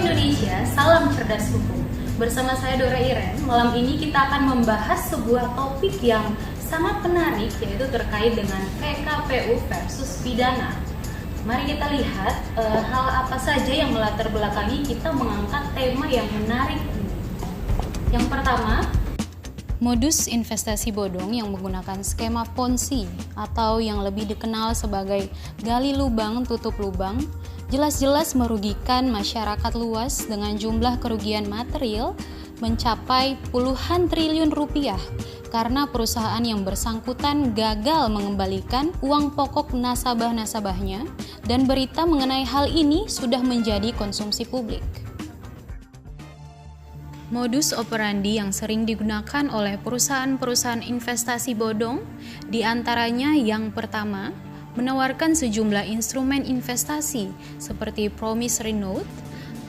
Indonesia, salam cerdas hukum. Bersama saya Dora Iren, malam ini kita akan membahas sebuah topik yang sangat menarik, yaitu terkait dengan PKPU versus pidana. Mari kita lihat hal apa saja yang melatar belakangi kita mengangkat tema yang menarik ini. Yang pertama, modus investasi bodong yang menggunakan skema Ponzi atau yang lebih dikenal sebagai gali lubang tutup lubang jelas-jelas merugikan masyarakat luas dengan jumlah kerugian material mencapai puluhan triliun rupiah karena perusahaan yang bersangkutan gagal mengembalikan uang pokok nasabah-nasabahnya, dan berita mengenai hal ini sudah menjadi konsumsi publik. Modus operandi yang sering digunakan oleh perusahaan-perusahaan investasi bodong diantaranya yang pertama, menawarkan sejumlah instrumen investasi seperti promissory note,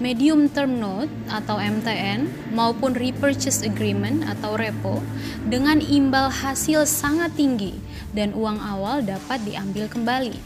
medium term note atau MTN maupun repurchase agreement atau repo dengan imbal hasil sangat tinggi dan uang awal dapat diambil kembali.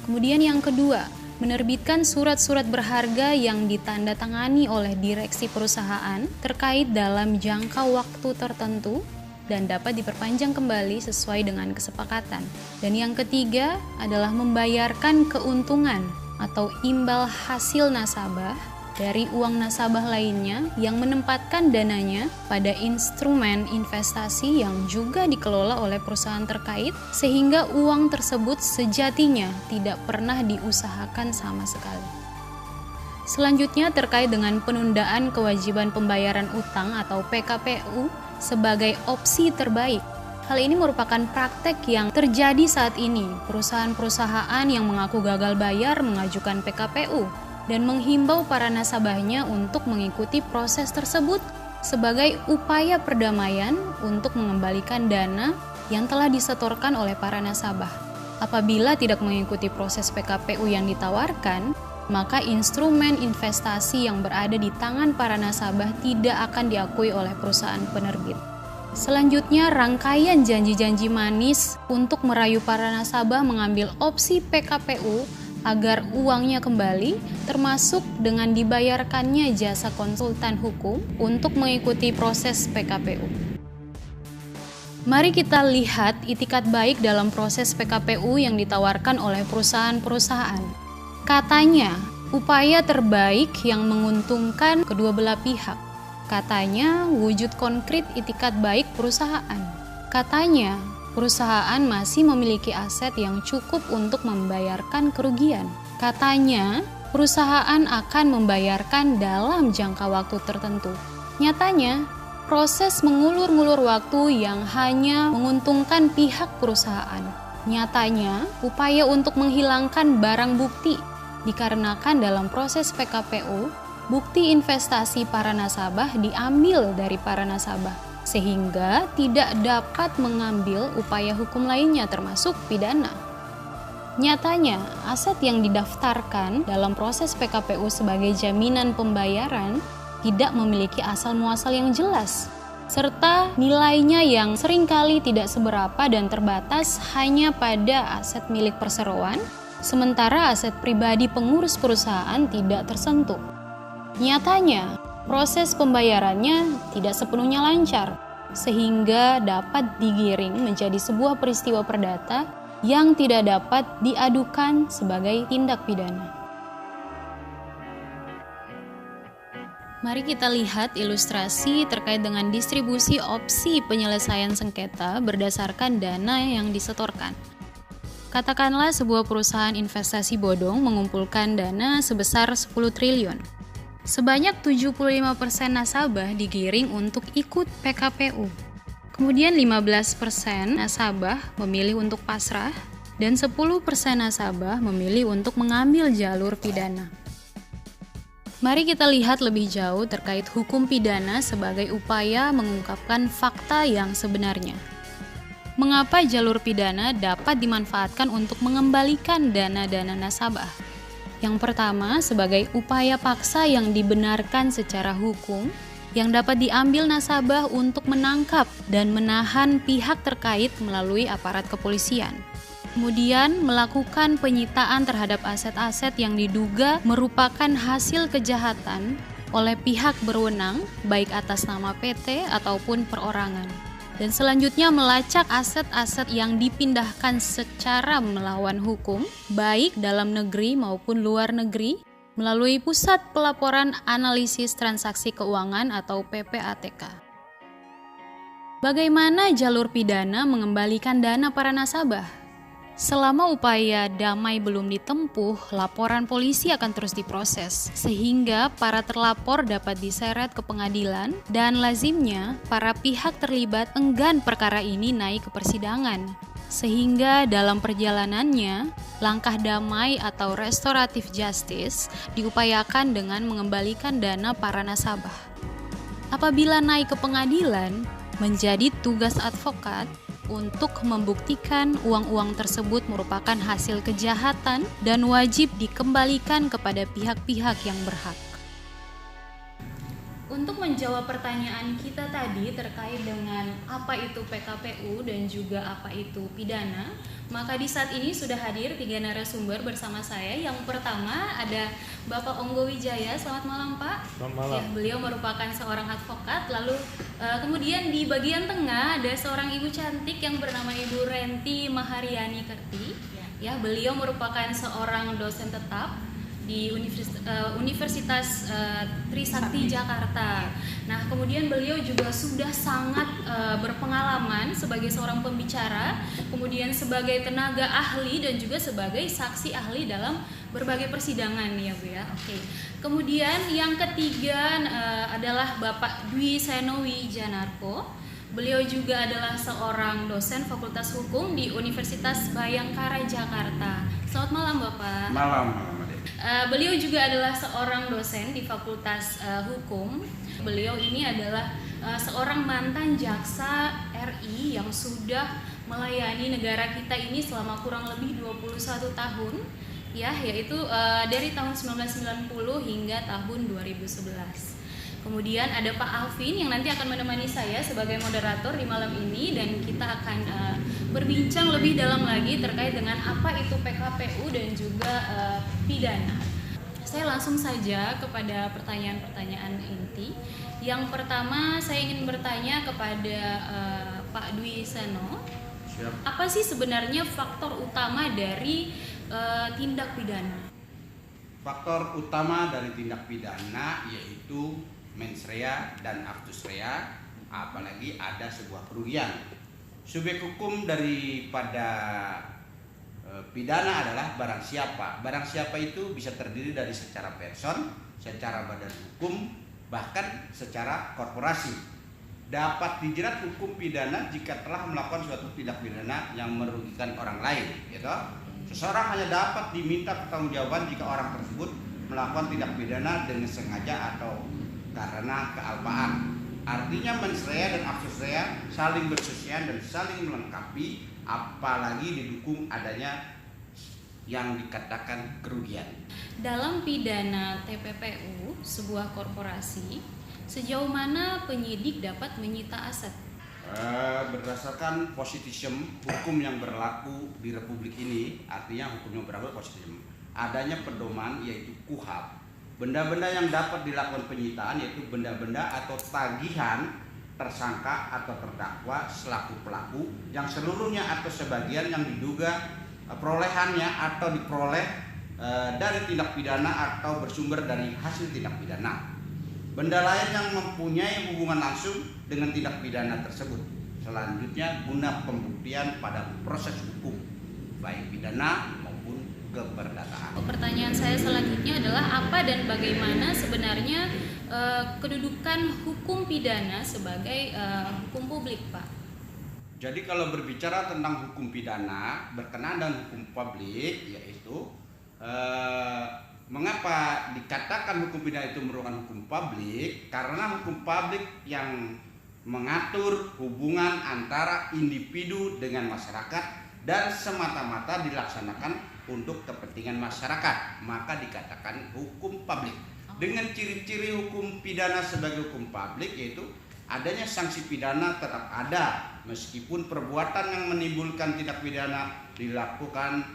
Kemudian yang kedua, menerbitkan surat-surat berharga yang ditandatangani oleh direksi perusahaan terkait dalam jangka waktu tertentu dan dapat diperpanjang kembali sesuai dengan kesepakatan. Dan yang ketiga adalah membayarkan keuntungan atau imbal hasil nasabah dari uang nasabah lainnya yang menempatkan dananya pada instrumen investasi yang juga dikelola oleh perusahaan terkait, sehingga uang tersebut sejatinya tidak pernah diusahakan sama sekali. Selanjutnya terkait dengan penundaan kewajiban pembayaran utang atau PKPU sebagai opsi terbaik. Hal ini merupakan praktek yang terjadi saat ini. Perusahaan-perusahaan yang mengaku gagal bayar mengajukan PKPU dan menghimbau para nasabahnya untuk mengikuti proses tersebut sebagai upaya perdamaian untuk mengembalikan dana yang telah disetorkan oleh para nasabah. Apabila tidak mengikuti proses PKPU yang ditawarkan, maka instrumen investasi yang berada di tangan para nasabah tidak akan diakui oleh perusahaan penerbit. Selanjutnya, rangkaian janji-janji manis untuk merayu para nasabah mengambil opsi PKPU agar uangnya kembali, termasuk dengan dibayarkannya jasa konsultan hukum untuk mengikuti proses PKPU. Mari kita lihat itikat baik dalam proses PKPU yang ditawarkan oleh perusahaan-perusahaan. Katanya, upaya terbaik yang menguntungkan kedua belah pihak. Katanya, wujud konkret itikat baik perusahaan. Katanya, perusahaan masih memiliki aset yang cukup untuk membayarkan kerugian. Katanya, perusahaan akan membayarkan dalam jangka waktu tertentu. Nyatanya, proses mengulur-ngulur waktu yang hanya menguntungkan pihak perusahaan. Nyatanya, upaya untuk menghilangkan barang bukti dikarenakan dalam proses PKPU, bukti investasi para nasabah diambil dari para nasabah, sehingga tidak dapat mengambil upaya hukum lainnya termasuk pidana. Nyatanya, aset yang didaftarkan dalam proses PKPU sebagai jaminan pembayaran tidak memiliki asal-muasal yang jelas, serta nilainya yang seringkali tidak seberapa dan terbatas hanya pada aset milik perseroan, sementara aset pribadi pengurus perusahaan tidak tersentuh. Nyatanya, proses pembayarannya tidak sepenuhnya lancar, sehingga dapat digiring menjadi sebuah peristiwa perdata yang tidak dapat diadukan sebagai tindak pidana. Mari kita lihat ilustrasi terkait dengan distribusi opsi penyelesaian sengketa berdasarkan dana yang disetorkan. Katakanlah sebuah perusahaan investasi bodong mengumpulkan dana sebesar 10 triliun. Sebanyak 75% nasabah digiring untuk ikut PKPU. Kemudian 15% nasabah memilih untuk pasrah dan 10% nasabah memilih untuk mengambil jalur pidana. Mari kita lihat lebih jauh terkait hukum pidana sebagai upaya mengungkapkan fakta yang sebenarnya. Mengapa jalur pidana dapat dimanfaatkan untuk mengembalikan dana-dana nasabah? Yang pertama, sebagai upaya paksa yang dibenarkan secara hukum yang dapat diambil nasabah untuk menangkap dan menahan pihak terkait melalui aparat kepolisian. Kemudian melakukan penyitaan terhadap aset-aset yang diduga merupakan hasil kejahatan oleh pihak berwenang, baik atas nama PT ataupun perorangan. Dan selanjutnya melacak aset-aset yang dipindahkan secara melawan hukum, baik dalam negeri maupun luar negeri, melalui Pusat Pelaporan Analisis Transaksi Keuangan atau PPATK. Bagaimana jalur pidana mengembalikan dana para nasabah? Selama upaya damai belum ditempuh, laporan polisi akan terus diproses, sehingga para terlapor dapat diseret ke pengadilan dan lazimnya para pihak terlibat enggan perkara ini naik ke persidangan. Sehingga dalam perjalanannya, langkah damai atau restoratif justice diupayakan dengan mengembalikan dana para nasabah. Apabila naik ke pengadilan, menjadi tugas advokat untuk membuktikan uang-uang tersebut merupakan hasil kejahatan dan wajib dikembalikan kepada pihak-pihak yang berhak. Untuk menjawab pertanyaan kita tadi terkait dengan apa itu PKPU dan juga apa itu pidana, maka di saat ini sudah hadir 3 narasumber bersama saya. Yang pertama ada Bapak Onggo Wijaya. Selamat malam, Pak. Selamat malam. Ya, beliau merupakan seorang advokat. Lalu kemudian di bagian tengah ada seorang ibu cantik yang bernama Ibu Renti Maharyani Kerti. Ya, beliau merupakan seorang dosen tetap di Universitas Trisakti Jakarta. Nah, kemudian beliau juga sudah sangat berpengalaman sebagai seorang pembicara, kemudian sebagai tenaga ahli dan juga sebagai saksi ahli dalam berbagai persidangan ya Bu ya. Oke. Kemudian yang ketiga adalah Bapak Dwi Seno Wijanarko. Beliau juga adalah seorang dosen Fakultas Hukum di Universitas Bhayangkara Jakarta. Selamat malam Bapak. Malam. Beliau juga adalah seorang dosen di Fakultas Hukum. Beliau ini adalah seorang mantan jaksa RI yang sudah melayani negara kita ini selama kurang lebih 21 tahun, ya, yaitu dari tahun 1990 hingga tahun 2011. Kemudian ada Pak Alvin yang nanti akan menemani saya sebagai moderator di malam ini, dan kita akan berbincang lebih dalam lagi terkait dengan apa itu PKPU dan juga pidana. Saya langsung saja kepada pertanyaan-pertanyaan inti. Yang pertama saya ingin bertanya kepada Pak Dwi Seno. Siap. Apa sih sebenarnya faktor utama dari tindak pidana? Faktor utama dari tindak pidana yaitu mens rea dan actus rea, apalagi ada sebuah kerugian. Subjek hukum daripada pidana adalah barang siapa. Barang siapa itu bisa terdiri dari secara person, secara badan hukum, bahkan secara korporasi. Dapat dijerat hukum pidana jika telah melakukan suatu tindak pidana yang merugikan orang lain, gitu. Seseorang hanya dapat diminta pertanggungjawaban jika orang tersebut melakukan tindak pidana dengan sengaja atau karena kealpaan. Artinya mens rea dan actus rea saling bersesuaian dan saling melengkapi, apalagi didukung adanya yang dikatakan kerugian. Dalam pidana TPPU sebuah korporasi, sejauh mana penyidik dapat menyita aset? Berdasarkan positisme hukum yang berlaku di Republik ini, artinya hukum yang berlaku positisme, adanya pedoman yaitu KUHP. Benda-benda yang dapat dilakukan penyitaan yaitu benda-benda atau tagihan tersangka atau terdakwa selaku pelaku yang seluruhnya atau sebagian yang diduga perolehannya atau diperoleh dari tindak pidana atau bersumber dari hasil tindak pidana. Benda lain yang mempunyai hubungan langsung dengan tindak pidana tersebut. Selanjutnya guna pembuktian pada proses hukum baik pidana maupun keperdataan. Pertanyaan saya selanjutnya adalah apa dan bagaimana sebenarnya kedudukan hukum pidana sebagai hukum publik, Pak? Jadi kalau berbicara tentang hukum pidana berkenaan dengan hukum publik, yaitu mengapa dikatakan hukum pidana itu merupakan hukum publik? Karena hukum publik yang mengatur hubungan antara individu dengan masyarakat dan semata-mata dilaksanakan untuk kepentingan masyarakat, maka dikatakan hukum publik. Dengan ciri-ciri hukum pidana sebagai hukum publik yaitu adanya sanksi pidana tetap ada meskipun perbuatan yang menimbulkan tindak pidana dilakukan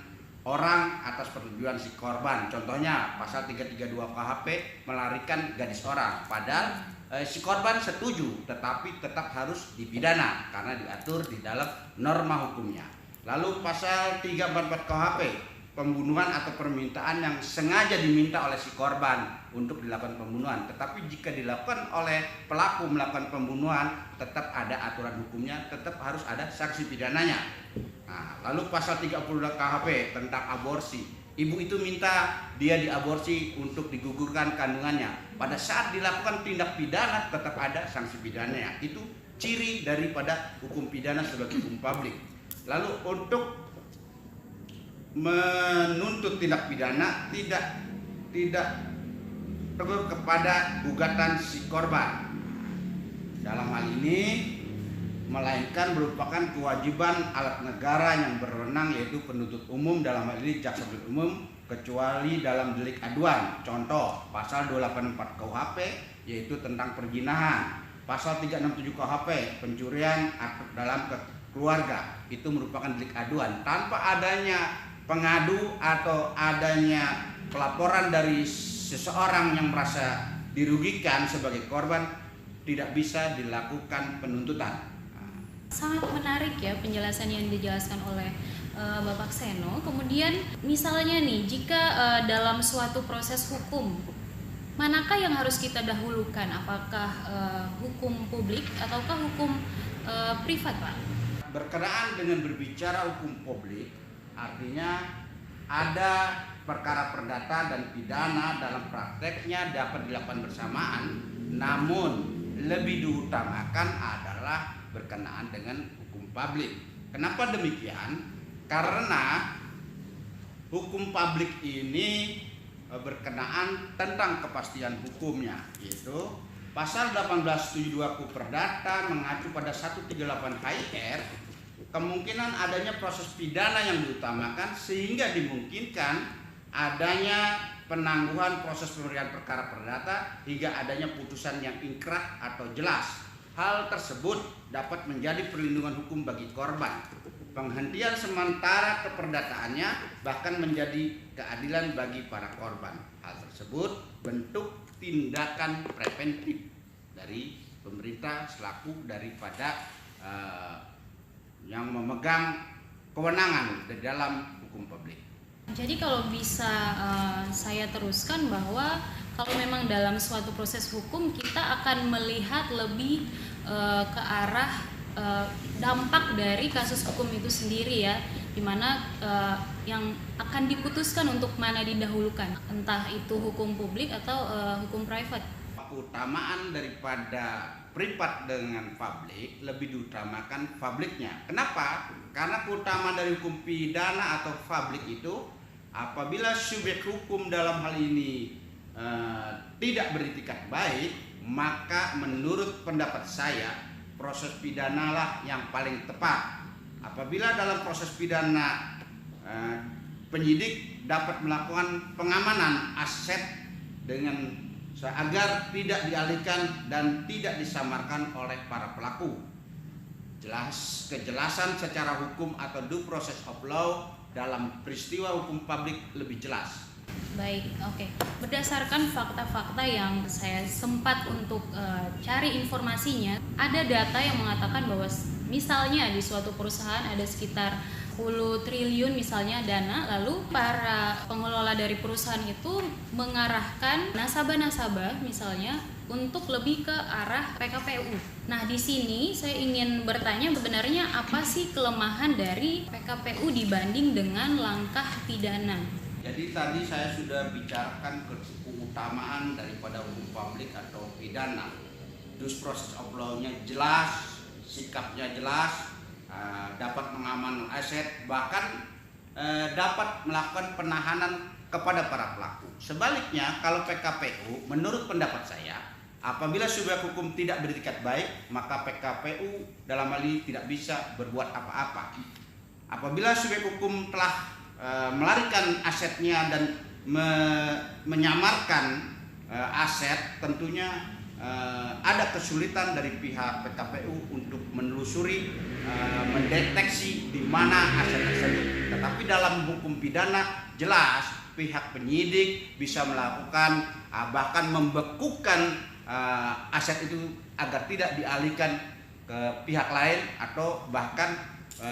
orang atas persetujuan si korban. Contohnya pasal 332 KHP melarikan gadis orang, padahal si korban setuju tetapi tetap harus dipidana karena diatur di dalam norma hukumnya. Lalu pasal 344 KHP pembunuhan atau permintaan yang sengaja diminta oleh si korban untuk dilakukan pembunuhan, tetapi jika dilakukan oleh pelaku melakukan pembunuhan tetap ada aturan hukumnya, tetap harus ada sanksi pidananya. Nah, lalu pasal 32 KHP tentang aborsi, ibu itu minta dia diaborsi untuk digugurkan kandungannya, pada saat dilakukan tindak pidana tetap ada sanksi pidananya. Itu ciri daripada hukum pidana sebagai hukum publik. Lalu untuk menuntut tindak pidana tidak tegur kepada gugatan si korban. Dalam hal ini melainkan merupakan kewajiban alat negara yang berwenang, yaitu penuntut umum, dalam hal ini jaksa penuntut umum, kecuali dalam delik aduan. Contoh pasal 284 KUHP yaitu tentang perzinahan, pasal 367 KUHP pencurian dalam keluarga, itu merupakan delik aduan. Tanpa adanya pengadu atau adanya pelaporan dari seseorang yang merasa dirugikan sebagai korban, tidak bisa dilakukan penuntutan. Sangat menarik ya penjelasan yang dijelaskan oleh Bapak Seno. Kemudian misalnya nih, jika dalam suatu proses hukum, manakah yang harus kita dahulukan? Apakah hukum publik ataukah hukum privat, Pak? Berkenaan dengan berbicara hukum publik, artinya ada perkara perdata dan pidana dalam prakteknya dapat dilakukan bersamaan, namun lebih diutamakan adalah berkenaan dengan hukum publik. Kenapa demikian? Karena hukum publik ini berkenaan tentang kepastian hukumnya, yaitu pasal 1872 KUH Perdata mengacu pada 138 HIR, kemungkinan adanya proses pidana yang diutamakan sehingga dimungkinkan adanya penangguhan proses pemberian perkara perdata hingga adanya putusan yang ingkrah atau jelas. Hal tersebut dapat menjadi perlindungan hukum bagi korban. Penghentian sementara keperdataannya bahkan menjadi keadilan bagi para korban. Hal tersebut bentuk tindakan preventif dari pemerintah selaku daripada yang memegang kewenangan di dalam hukum publik. Jadi kalau bisa saya teruskan bahwa kalau memang dalam suatu proses hukum kita akan melihat lebih ke arah dampak dari kasus hukum itu sendiri ya, dimana yang akan diputuskan untuk mana didahulukan, entah itu hukum publik atau hukum private. Keutamaan daripada privat dengan publik lebih diutamakan publiknya. Kenapa? Karena keutamaan dari hukum pidana atau publik itu apabila subjek hukum dalam hal ini tidak beritikat baik, maka menurut pendapat saya proses pidana lah yang paling tepat. Apabila dalam proses pidana penyidik dapat melakukan pengamanan aset dengan agar tidak dialihkan dan tidak disamarkan oleh para pelaku. Kejelasan secara hukum atau due process of law dalam peristiwa hukum publik lebih jelas. Baik, oke. Berdasarkan fakta-fakta yang saya sempat untuk cari informasinya, ada data yang mengatakan bahwa misalnya di suatu perusahaan ada sekitar 10 triliun misalnya dana, lalu para pengelola dari perusahaan itu mengarahkan nasabah-nasabah misalnya untuk lebih ke arah PKPU. Nah, di sini saya ingin bertanya, sebenarnya apa sih kelemahan dari PKPU dibanding dengan langkah pidana? Jadi tadi saya sudah bicarakan keutamaan daripada hukum publik atau pidana. Due process of law-nya jelas, sikapnya jelas, dapat mengamankan aset, bahkan dapat melakukan penahanan kepada para pelaku. Sebaliknya, kalau PKPU, menurut pendapat saya, apabila subjek hukum tidak beritikat baik, maka PKPU dalam hal ini tidak bisa berbuat apa-apa. Apabila subjek hukum telah melarikan asetnya dan menyamarkan aset, tentunya ada kesulitan dari pihak PKPU untuk menelusuri, mendeteksi di mana aset tersebut. Tetapi dalam hukum pidana jelas pihak penyidik bisa melakukan, bahkan membekukan aset itu agar tidak dialihkan ke pihak lain atau bahkan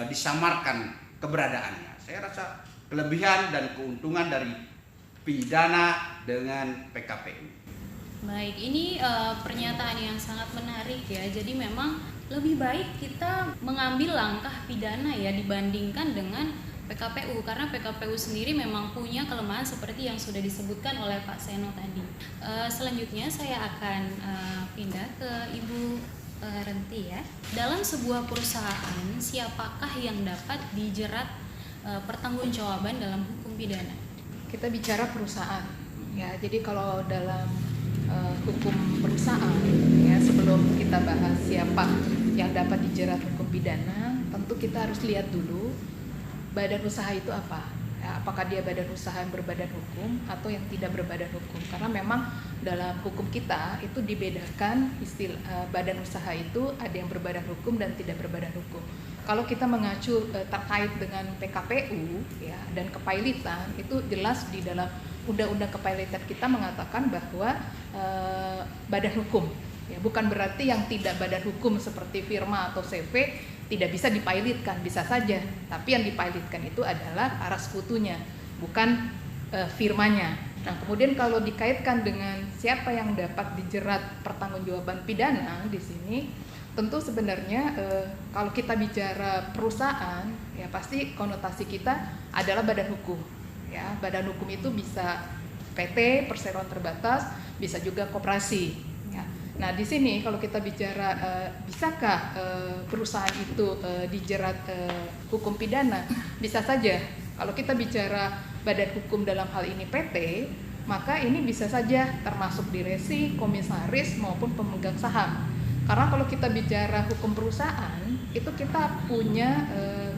disamarkan keberadaannya. Saya rasa kelebihan dan keuntungan dari pidana dengan PKPU. Baik, ini pernyataan yang sangat menarik ya. Jadi memang lebih baik kita mengambil langkah pidana ya dibandingkan dengan PKPU, karena PKPU sendiri memang punya kelemahan seperti yang sudah disebutkan oleh Pak Seno tadi. Selanjutnya saya akan pindah ke Ibu Renti ya. Dalam sebuah perusahaan, siapakah yang dapat dijerat pertanggungjawaban dalam hukum pidana? Kita bicara perusahaan ya. Jadi kalau dalam hukum perusahaan ya, sebelum kita bahas siapa yang dapat dijerat hukum pidana, tentu kita harus lihat dulu badan usaha itu apa ya, apakah dia badan usaha yang berbadan hukum atau yang tidak berbadan hukum. Karena memang dalam hukum kita itu dibedakan istilah badan usaha itu ada yang berbadan hukum dan tidak berbadan hukum. Kalau kita mengacu terkait dengan PKPU ya dan kepailitan, itu jelas di dalam Undang-Undang Kepailitan kita mengatakan bahwa badan hukum ya, bukan berarti yang tidak badan hukum seperti firma atau CV tidak bisa dipailitkan, bisa saja, tapi yang dipailitkan itu adalah para sekutunya, bukan firmanya. Nah, kemudian kalau dikaitkan dengan siapa yang dapat dijerat pertanggungjawaban pidana di sini, tentu sebenarnya kalau kita bicara perusahaan ya pasti konotasi kita adalah badan hukum. Ya, badan hukum itu bisa PT, perseroan terbatas, bisa juga koperasi. Ya. Nah, di sini kalau kita bicara bisakah perusahaan itu dijerat hukum pidana, bisa saja. Kalau kita bicara badan hukum dalam hal ini PT, maka ini bisa saja termasuk direksi, komisaris maupun pemegang saham. Karena kalau kita bicara hukum perusahaan, itu kita punya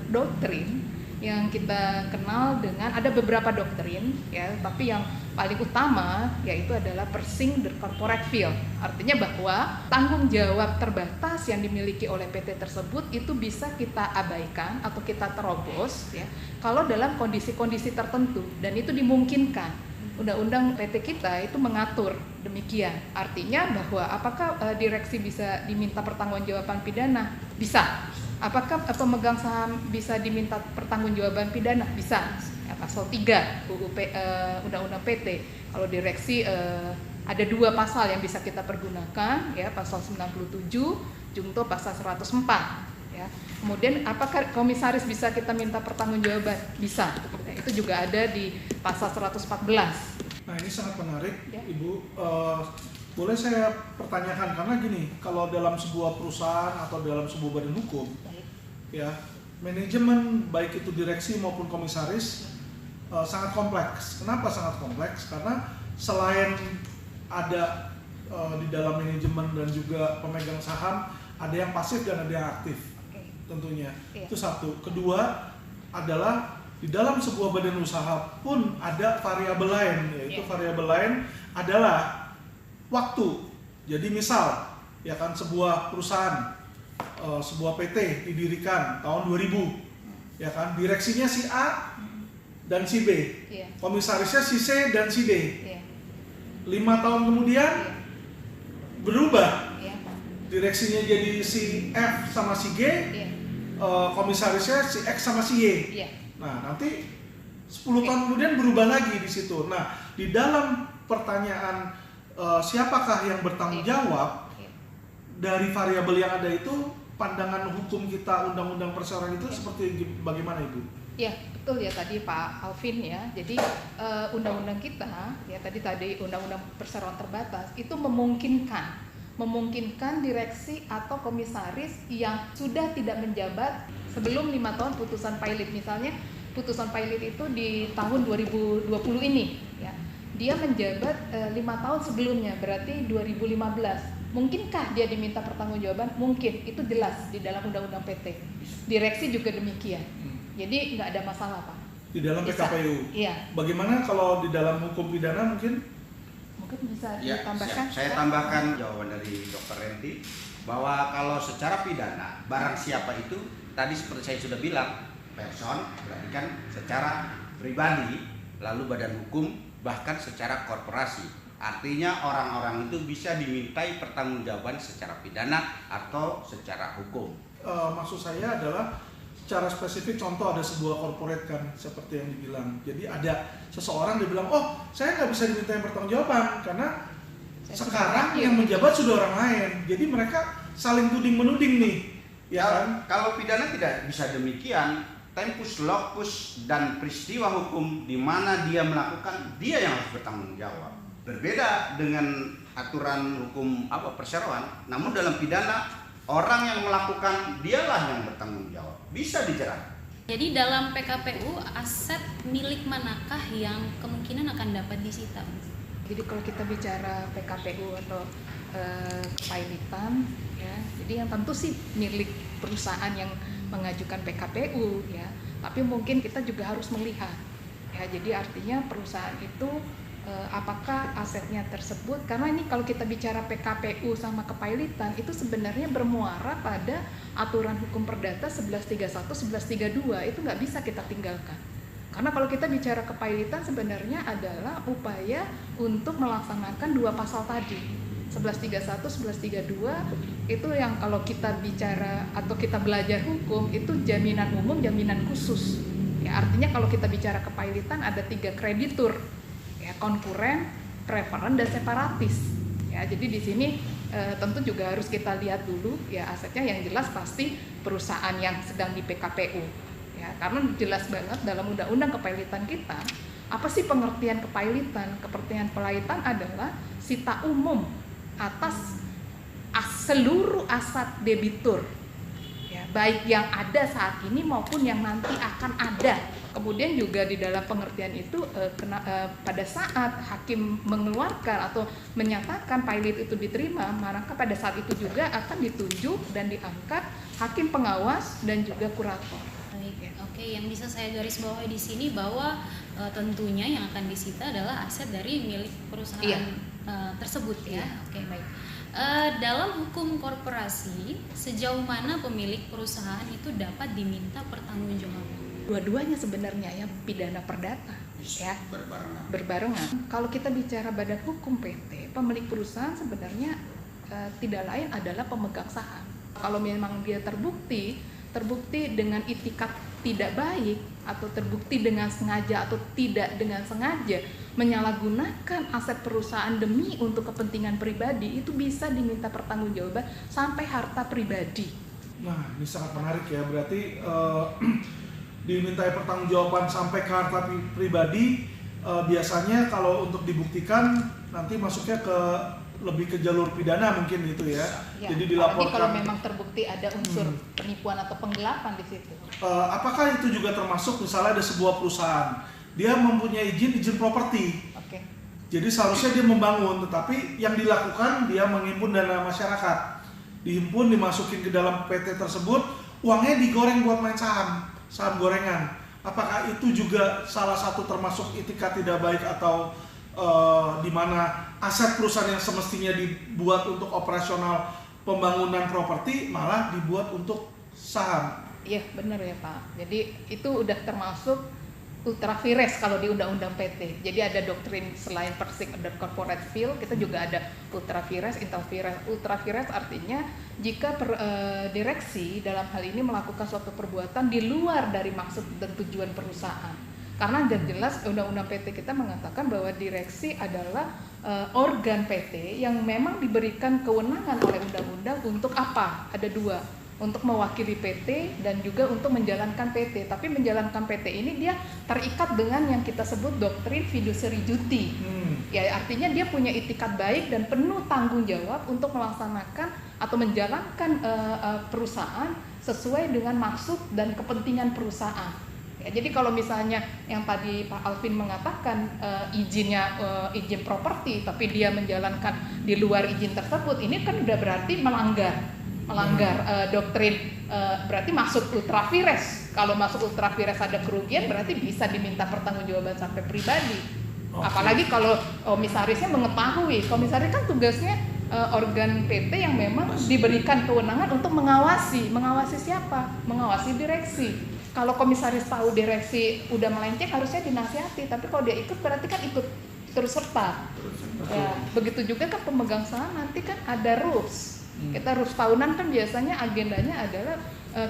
doktrin yang kita kenal dengan, ada beberapa doktrin ya, tapi yang paling utama yaitu adalah Persing the corporate field. Artinya bahwa tanggung jawab terbatas yang dimiliki oleh PT tersebut itu bisa kita abaikan atau kita terobos ya kalau dalam kondisi-kondisi tertentu, dan itu dimungkinkan. Undang-undang PT kita itu mengatur demikian. Artinya bahwa apakah direksi bisa diminta pertanggungjawaban pidana? Bisa. Apakah pemegang saham bisa diminta pertanggungjawaban pidana? Bisa. Ya, pasal 3 Undang-Undang PT. Kalau direksi ada 2 pasal yang bisa kita pergunakan ya, pasal 97 junto pasal 104 ya. Kemudian apakah komisaris bisa kita minta pertanggungjawaban? Bisa. Nah, itu juga ada di pasal 114. Nah, ini sangat menarik ya. Ibu. Boleh saya pertanyakan, karena gini, kalau dalam sebuah perusahaan atau dalam sebuah badan hukum, ya, manajemen baik itu direksi maupun komisaris sangat kompleks. Kenapa sangat kompleks? Karena selain ada di dalam manajemen dan juga pemegang saham, ada yang pasif dan ada yang aktif, tentunya. Itu satu. Kedua adalah di dalam sebuah badan usaha pun ada variabel lain, yaitu variabel lain adalah waktu. Jadi misal, ya kan, sebuah perusahaan, sebuah PT didirikan tahun 2000, ya kan, direksinya si A dan si B, komisarisnya si C dan si D. 5 tahun kemudian berubah, direksinya jadi si F sama si G, komisarisnya si X sama si Y. Nah, nanti 10 tahun kemudian berubah lagi di situ. Nah, di dalam pertanyaan siapakah yang bertanggung jawab dari variabel yang ada itu, pandangan hukum kita undang-undang perseroan itu seperti bagaimana, Ibu? Ya, betul ya tadi Pak Alvin ya. Jadi undang-undang kita ya tadi undang-undang perseroan terbatas itu memungkinkan direksi atau komisaris yang sudah tidak menjabat sebelum 5 tahun putusan pilot. Misalnya putusan pilot itu di tahun 2020 ini ya. Dia menjabat 5 tahun sebelumnya, berarti 2015. Mungkinkah dia diminta pertanggungjawaban? Mungkin, itu jelas di dalam undang-undang PT. Direksi juga demikian. Jadi nggak ada masalah, Pak. Di dalam Bisa. PKPU. Iya. Bagaimana kalau di dalam hukum pidana mungkin? mungkin bisa Ya, ditambahkan. saya tambahkan jawaban dari Dr. Renti bahwa kalau secara pidana barang siapa itu tadi seperti saya sudah bilang person berarti kan secara pribadi, lalu badan hukum, bahkan secara korporasi. Artinya orang-orang itu bisa dimintai pertanggungjawaban secara pidana atau secara hukum. Maksud saya adalah secara spesifik, contoh ada sebuah corporate kan seperti yang dibilang. Jadi ada seseorang dia bilang, oh saya nggak bisa dimintai pertanggungjawaban karena sekarang yang menjabat sudah orang lain. Jadi mereka saling tuding menuding nih, ya kan? Kalau pidana tidak bisa demikian. Tempus locus dan peristiwa hukum di mana dia melakukan, dia yang harus bertanggung jawab. Berbeda dengan aturan hukum perseroan. Namun dalam pidana orang yang melakukan dialah yang bertanggung jawab, bisa dijerat. Jadi dalam PKPU aset milik manakah yang kemungkinan akan dapat disita? Jadi kalau kita bicara PKPU atau kepailitan, ya, jadi yang tentu sih milik perusahaan yang mengajukan PKPU, ya. Tapi mungkin kita juga harus melihat, ya. Jadi artinya perusahaan itu apakah asetnya tersebut, karena ini kalau kita bicara PKPU sama kepailitan itu sebenarnya bermuara pada aturan hukum perdata 1131, 1132 itu nggak bisa kita tinggalkan. Karena kalau kita bicara kepailitan sebenarnya adalah upaya untuk melaksanakan dua pasal tadi. 1131, 1132 itu yang kalau kita bicara atau kita belajar hukum itu jaminan umum, jaminan khusus. Ya, artinya kalau kita bicara kepailitan ada 3 kreditur, ya, konkuren, preferen, dan separatis. Ya, jadi di sini tentu juga harus kita lihat dulu ya asetnya, yang jelas pasti perusahaan yang sedang di PKPU. Ya, karena jelas banget dalam undang-undang kepailitan kita, apa sih pengertian kepailitan? Pengertian kepailitan adalah sita umum atas seluruh aset debitur, ya, baik yang ada saat ini maupun yang nanti akan ada. Kemudian juga di dalam pengertian itu pada saat hakim mengeluarkan atau menyatakan pailit itu diterima, maka pada saat itu juga akan ditunjuk dan diangkat hakim pengawas dan juga kurator. Baik, oke, yang bisa saya garis bawahi di sini bahwa tentunya yang akan disita adalah aset dari milik perusahaan tersebut, ya. Oke, baik. Dalam hukum korporasi, sejauh mana pemilik perusahaan itu dapat diminta pertanggungjawaban? Dua-duanya sebenarnya ya pidana perdata, ya, berbarengan. Kalau kita bicara badan hukum PT, pemilik perusahaan sebenarnya tidak lain adalah pemegang saham. Kalau memang dia terbukti dengan itikat tidak baik atau terbukti dengan sengaja atau tidak dengan sengaja menyalahgunakan aset perusahaan demi untuk kepentingan pribadi, itu bisa diminta pertanggungjawaban sampai harta pribadi. Nah, ini sangat menarik ya. Berarti dimintai pertanggungjawaban sampai ke harta pribadi, biasanya kalau untuk dibuktikan nanti masuknya lebih ke jalur pidana mungkin gitu ya. Jadi dilaporkan. Kalau memang terbukti ada unsur penipuan atau penggelapan di situ. Apakah itu juga termasuk misalnya ada sebuah perusahaan, dia mempunyai izin properti. Oke. Jadi seharusnya dia membangun, tetapi yang dilakukan dia menghimpun dana masyarakat. Dihimpun, dimasukin ke dalam PT tersebut, uangnya digoreng buat main saham gorengan. Apakah itu juga salah satu termasuk itikat tidak baik atau di mana aset perusahaan yang semestinya dibuat untuk operasional pembangunan properti malah dibuat untuk saham? Iya, benar ya Pak. Jadi itu udah termasuk ultra vires kalau di undang-undang PT. Jadi ada doktrin selain persik dan corporate field, kita juga ada ultra vires, inter vires. Ultra vires artinya jika direksi dalam hal ini melakukan suatu perbuatan di luar dari maksud dan tujuan perusahaan. Karena jelas undang-undang PT kita mengatakan bahwa direksi adalah organ PT yang memang diberikan kewenangan oleh undang-undang untuk apa? Ada 2. Untuk mewakili PT dan juga untuk menjalankan PT. Tapi menjalankan PT ini dia terikat dengan yang kita sebut doktrin fiduciary duty. Ya, artinya dia punya itikat baik dan penuh tanggung jawab untuk melaksanakan atau menjalankan perusahaan sesuai dengan maksud dan kepentingan perusahaan. Ya, jadi kalau misalnya yang tadi Pak Alvin mengatakan izin properti, tapi dia menjalankan di luar izin tersebut, ini kan udah berarti melanggar doktrin, berarti masuk ultra vires. Kalau masuk ultra vires ada kerugian, berarti bisa diminta pertanggungjawaban sampai pribadi. Apalagi kalau komisarisnya mengetahui, komisaris kan tugasnya organ PT yang memang diberikan kewenangan untuk mengawasi siapa? Mengawasi direksi. Kalau komisaris tahu direksi udah melenceng harusnya dinasihati, tapi kalau dia ikut berarti kan ikut terus serta. Ya, begitu juga kan pemegang saham nanti kan ada rules. Kita rules tahunan kan biasanya agendanya adalah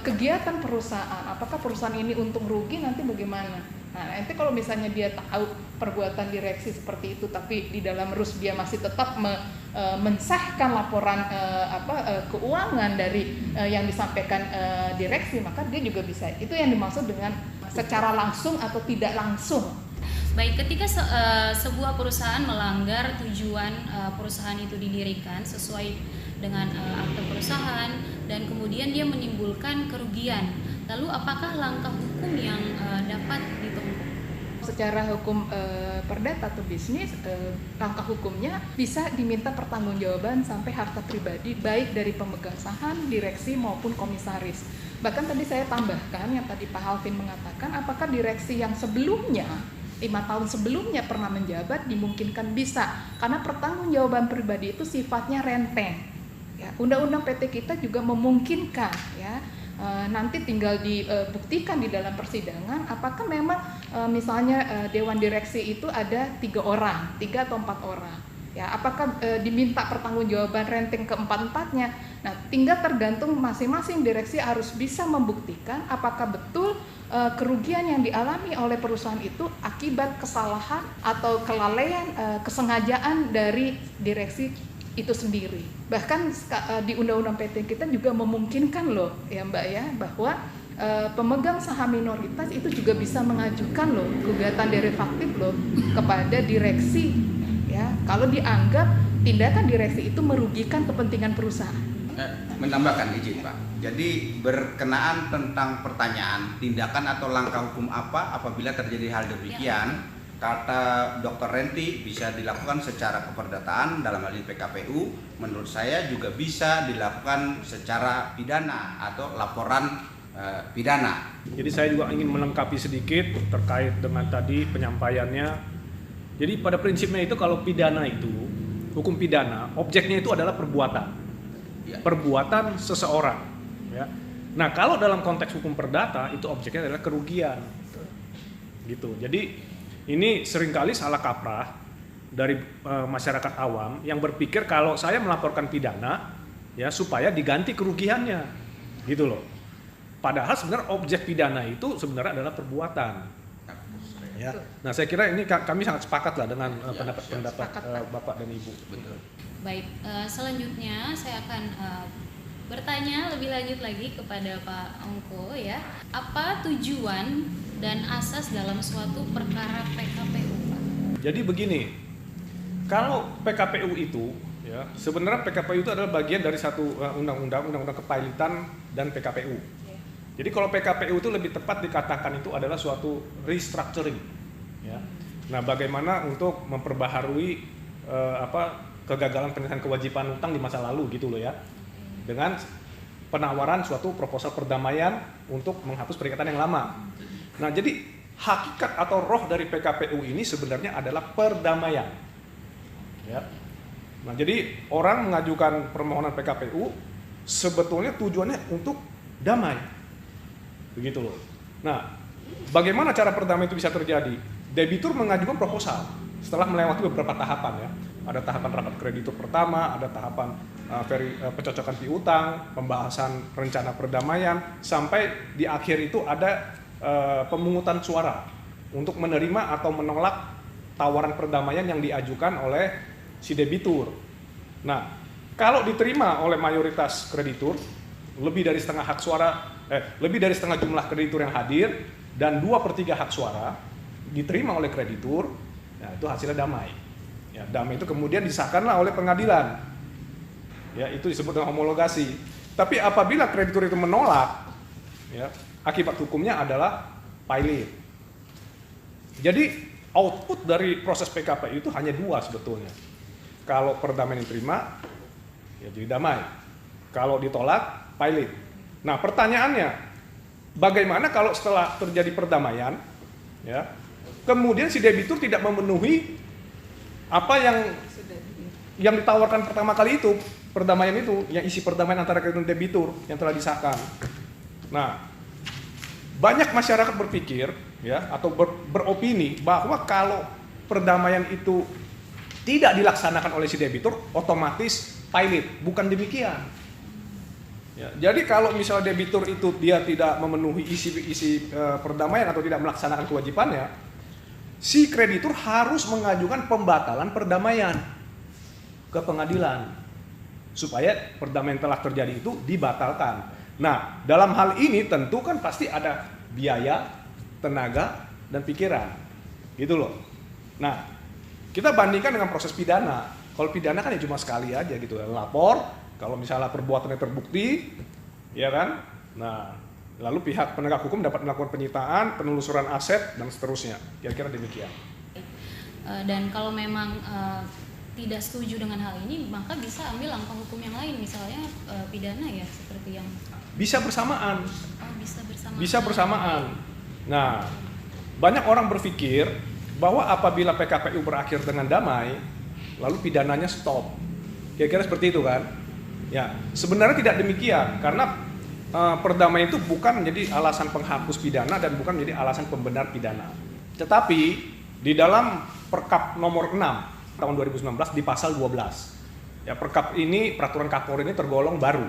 kegiatan perusahaan. Apakah perusahaan ini untung rugi nanti bagaimana? Nah, nanti kalau misalnya dia tahu perbuatan direksi seperti itu, tapi di dalam rules dia masih tetap mensahkan laporan keuangan dari yang disampaikan direksi, maka dia juga bisa. Itu yang dimaksud dengan secara langsung atau tidak langsung. Baik, ketika sebuah perusahaan melanggar tujuan perusahaan itu didirikan sesuai dengan akte perusahaan dan kemudian dia menimbulkan kerugian, lalu apakah langkah hukum yang dapat ditempuh? Secara hukum perdata atau bisnis, langkah hukumnya bisa diminta pertanggungjawaban sampai harta pribadi baik dari pemegang saham, direksi maupun komisaris. Bahkan tadi saya tambahkan yang tadi Pak Halvin mengatakan, apakah direksi yang sebelumnya 5 tahun sebelumnya pernah menjabat dimungkinkan bisa, karena pertanggungjawaban pribadi itu sifatnya renteng. Ya, undang-undang PT kita juga memungkinkan, ya. Nanti tinggal dibuktikan di dalam persidangan apakah memang misalnya dewan direksi itu ada 3 atau 4 orang. Ya, apakah diminta pertanggungjawaban renteng keempat-empatnya? Nah, tinggal tergantung masing-masing direksi harus bisa membuktikan apakah betul kerugian yang dialami oleh perusahaan itu akibat kesalahan atau kelalaian kesengajaan dari direksi itu sendiri. Bahkan di undang-undang PT kita juga memungkinkan loh ya Mbak ya, bahwa pemegang saham minoritas itu juga bisa mengajukan loh gugatan derivatif loh kepada direksi ya, kalau dianggap tindakan direksi itu merugikan kepentingan perusahaan. Menambahkan izin Pak, jadi berkenaan tentang pertanyaan tindakan atau langkah hukum apa apabila terjadi hal demikian, kata Dr. Renti bisa dilakukan secara keperdataan dalam hal ini PKPU, menurut saya juga bisa dilakukan secara pidana atau laporan pidana. Jadi saya juga ingin melengkapi sedikit terkait dengan tadi penyampaiannya. Jadi pada prinsipnya itu kalau pidana itu, hukum pidana, objeknya itu adalah perbuatan. Perbuatan seseorang. Ya. Nah kalau dalam konteks hukum perdata itu objeknya adalah kerugian. Gitu. Jadi ini seringkali salah kaprah dari masyarakat awam yang berpikir kalau saya melaporkan pidana ya supaya diganti kerugiannya, gitu loh. Padahal sebenarnya objek pidana itu sebenarnya adalah perbuatan. Ya. Nah saya kira ini kami sangat sepakat lah dengan pendapat Bapak dan Ibu. Betul. Baik, selanjutnya saya akan bertanya lebih lanjut lagi kepada Pak Ongko ya. Apa tujuan dan asas dalam suatu perkara PKPU, Pak? Jadi begini, kalau PKPU itu, ya sebenarnya PKPU itu adalah bagian dari satu undang-undang kepailitan dan PKPU. Jadi kalau PKPU itu lebih tepat dikatakan itu adalah suatu restructuring. Ya. Nah, bagaimana untuk memperbaharui kegagalan penyelesaian kewajiban utang di masa lalu gitu loh ya, dengan penawaran suatu proposal perdamaian untuk menghapus perikatan yang lama. Nah, jadi hakikat atau roh dari PKPU ini sebenarnya adalah perdamaian. Ya. Nah, jadi orang mengajukan permohonan PKPU sebetulnya tujuannya untuk damai. Begitu loh. Nah, bagaimana cara perdamaian itu bisa terjadi? Debitur mengajukan proposal setelah melewati beberapa tahapan ya. Ada tahapan rapat kreditur pertama, ada tahapan pencocokan piutang, pembahasan rencana perdamaian, sampai di akhir itu ada pemungutan suara untuk menerima atau menolak tawaran perdamaian yang diajukan oleh si debitur. Nah, kalau diterima oleh mayoritas kreditur, lebih dari setengah jumlah kreditur yang hadir dan 2/3 hak suara diterima oleh kreditur, nah itu hasilnya damai. Ya, damai itu kemudian disahkanlah oleh pengadilan. Ya, itu disebut dengan homologasi. Tapi apabila kreditur itu menolak, ya, akibat hukumnya adalah pailit. Jadi output dari proses PKPU itu hanya 2 sebetulnya. Kalau perdamaian diterima, ya jadi damai. Kalau ditolak, pailit. Nah, pertanyaannya, bagaimana kalau setelah terjadi perdamaian, ya, kemudian si debitur tidak memenuhi apa yang ditawarkan pertama kali itu, perdamaian itu, yang isi perdamaian antara kreditur dan debitur yang telah disahkan. Nah, banyak masyarakat berpikir ya atau beropini bahwa kalau perdamaian itu tidak dilaksanakan oleh si debitur, otomatis pilot. Bukan demikian. Ya, jadi kalau misalnya debitur itu dia tidak memenuhi isi perdamaian atau tidak melaksanakan kewajibannya, si kreditur harus mengajukan pembatalan perdamaian ke pengadilan supaya perdamaian telah terjadi itu dibatalkan. Nah, dalam hal ini tentu kan pasti ada biaya, tenaga, dan pikiran. Gitu loh. Nah, kita bandingkan dengan proses pidana. Kalau pidana kan ya cuma sekali aja gitu, lapor, kalau misalnya perbuatannya terbukti, ya kan? Nah, lalu pihak penegak hukum dapat melakukan penyitaan, penelusuran aset, dan seterusnya. Kira-kira demikian. Dan kalau memang tidak setuju dengan hal ini, maka bisa ambil langkah hukum yang lain, misalnya pidana ya, seperti yang... Bisa bersamaan. Oh, bisa bersamaan. Bisa bersamaan. Nah, banyak orang berpikir bahwa apabila PKPU berakhir dengan damai, lalu pidananya stop. Kira-kira seperti itu kan? Ya, sebenarnya tidak demikian, karena perdamaian itu bukan menjadi alasan penghapus pidana dan bukan menjadi alasan pembenar pidana. Tetapi di dalam Perkap nomor 6 tahun 2019 di pasal 12. Ya, Perkap ini, peraturan Kapolri ini tergolong baru.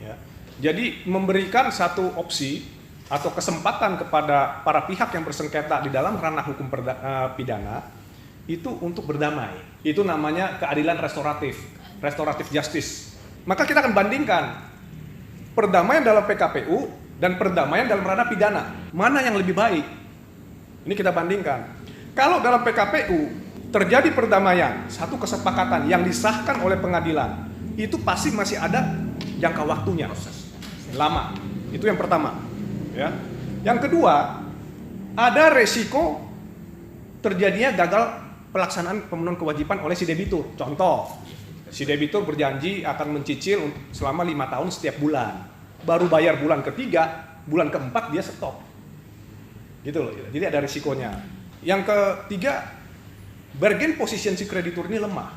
Ya. Jadi memberikan satu opsi atau kesempatan kepada para pihak yang bersengketa di dalam ranah hukum pidana itu untuk berdamai. Itu namanya keadilan restoratif justice. Maka kita akan bandingkan perdamaian dalam PKPU dan perdamaian dalam ranah pidana. Mana yang lebih baik? Ini kita bandingkan. Kalau dalam PKPU terjadi perdamaian, satu kesepakatan yang disahkan oleh pengadilan, itu pasti masih ada jangka waktunya. Lama. Itu yang pertama. Ya. Yang kedua, ada resiko terjadinya gagal pelaksanaan pemenuhan kewajiban oleh si debitur. Contoh, si debitur berjanji akan mencicil selama 5 tahun setiap bulan. Baru bayar bulan ketiga, bulan keempat dia stop. Gitu loh. Jadi ada risikonya. Yang ketiga, bargain position si kreditur ini lemah.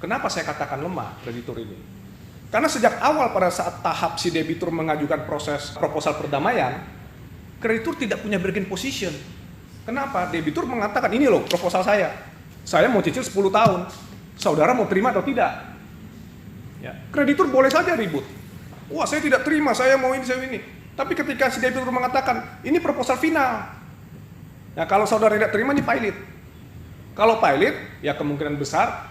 Kenapa saya katakan lemah kreditur ini? Karena sejak awal pada saat tahap si debitur mengajukan proses proposal perdamaian, kreditur tidak punya bargain position. Kenapa? Debitur mengatakan, ini loh proposal saya mau cicil 10 tahun, saudara mau terima atau tidak? Ya. Kreditur boleh saja ribut. Wah, saya tidak terima, saya mau ini, saya ini. Tapi ketika si debitur mengatakan, ini proposal final. Nah, kalau saudara tidak terima, ini pilot. Kalau pilot, ya kemungkinan besar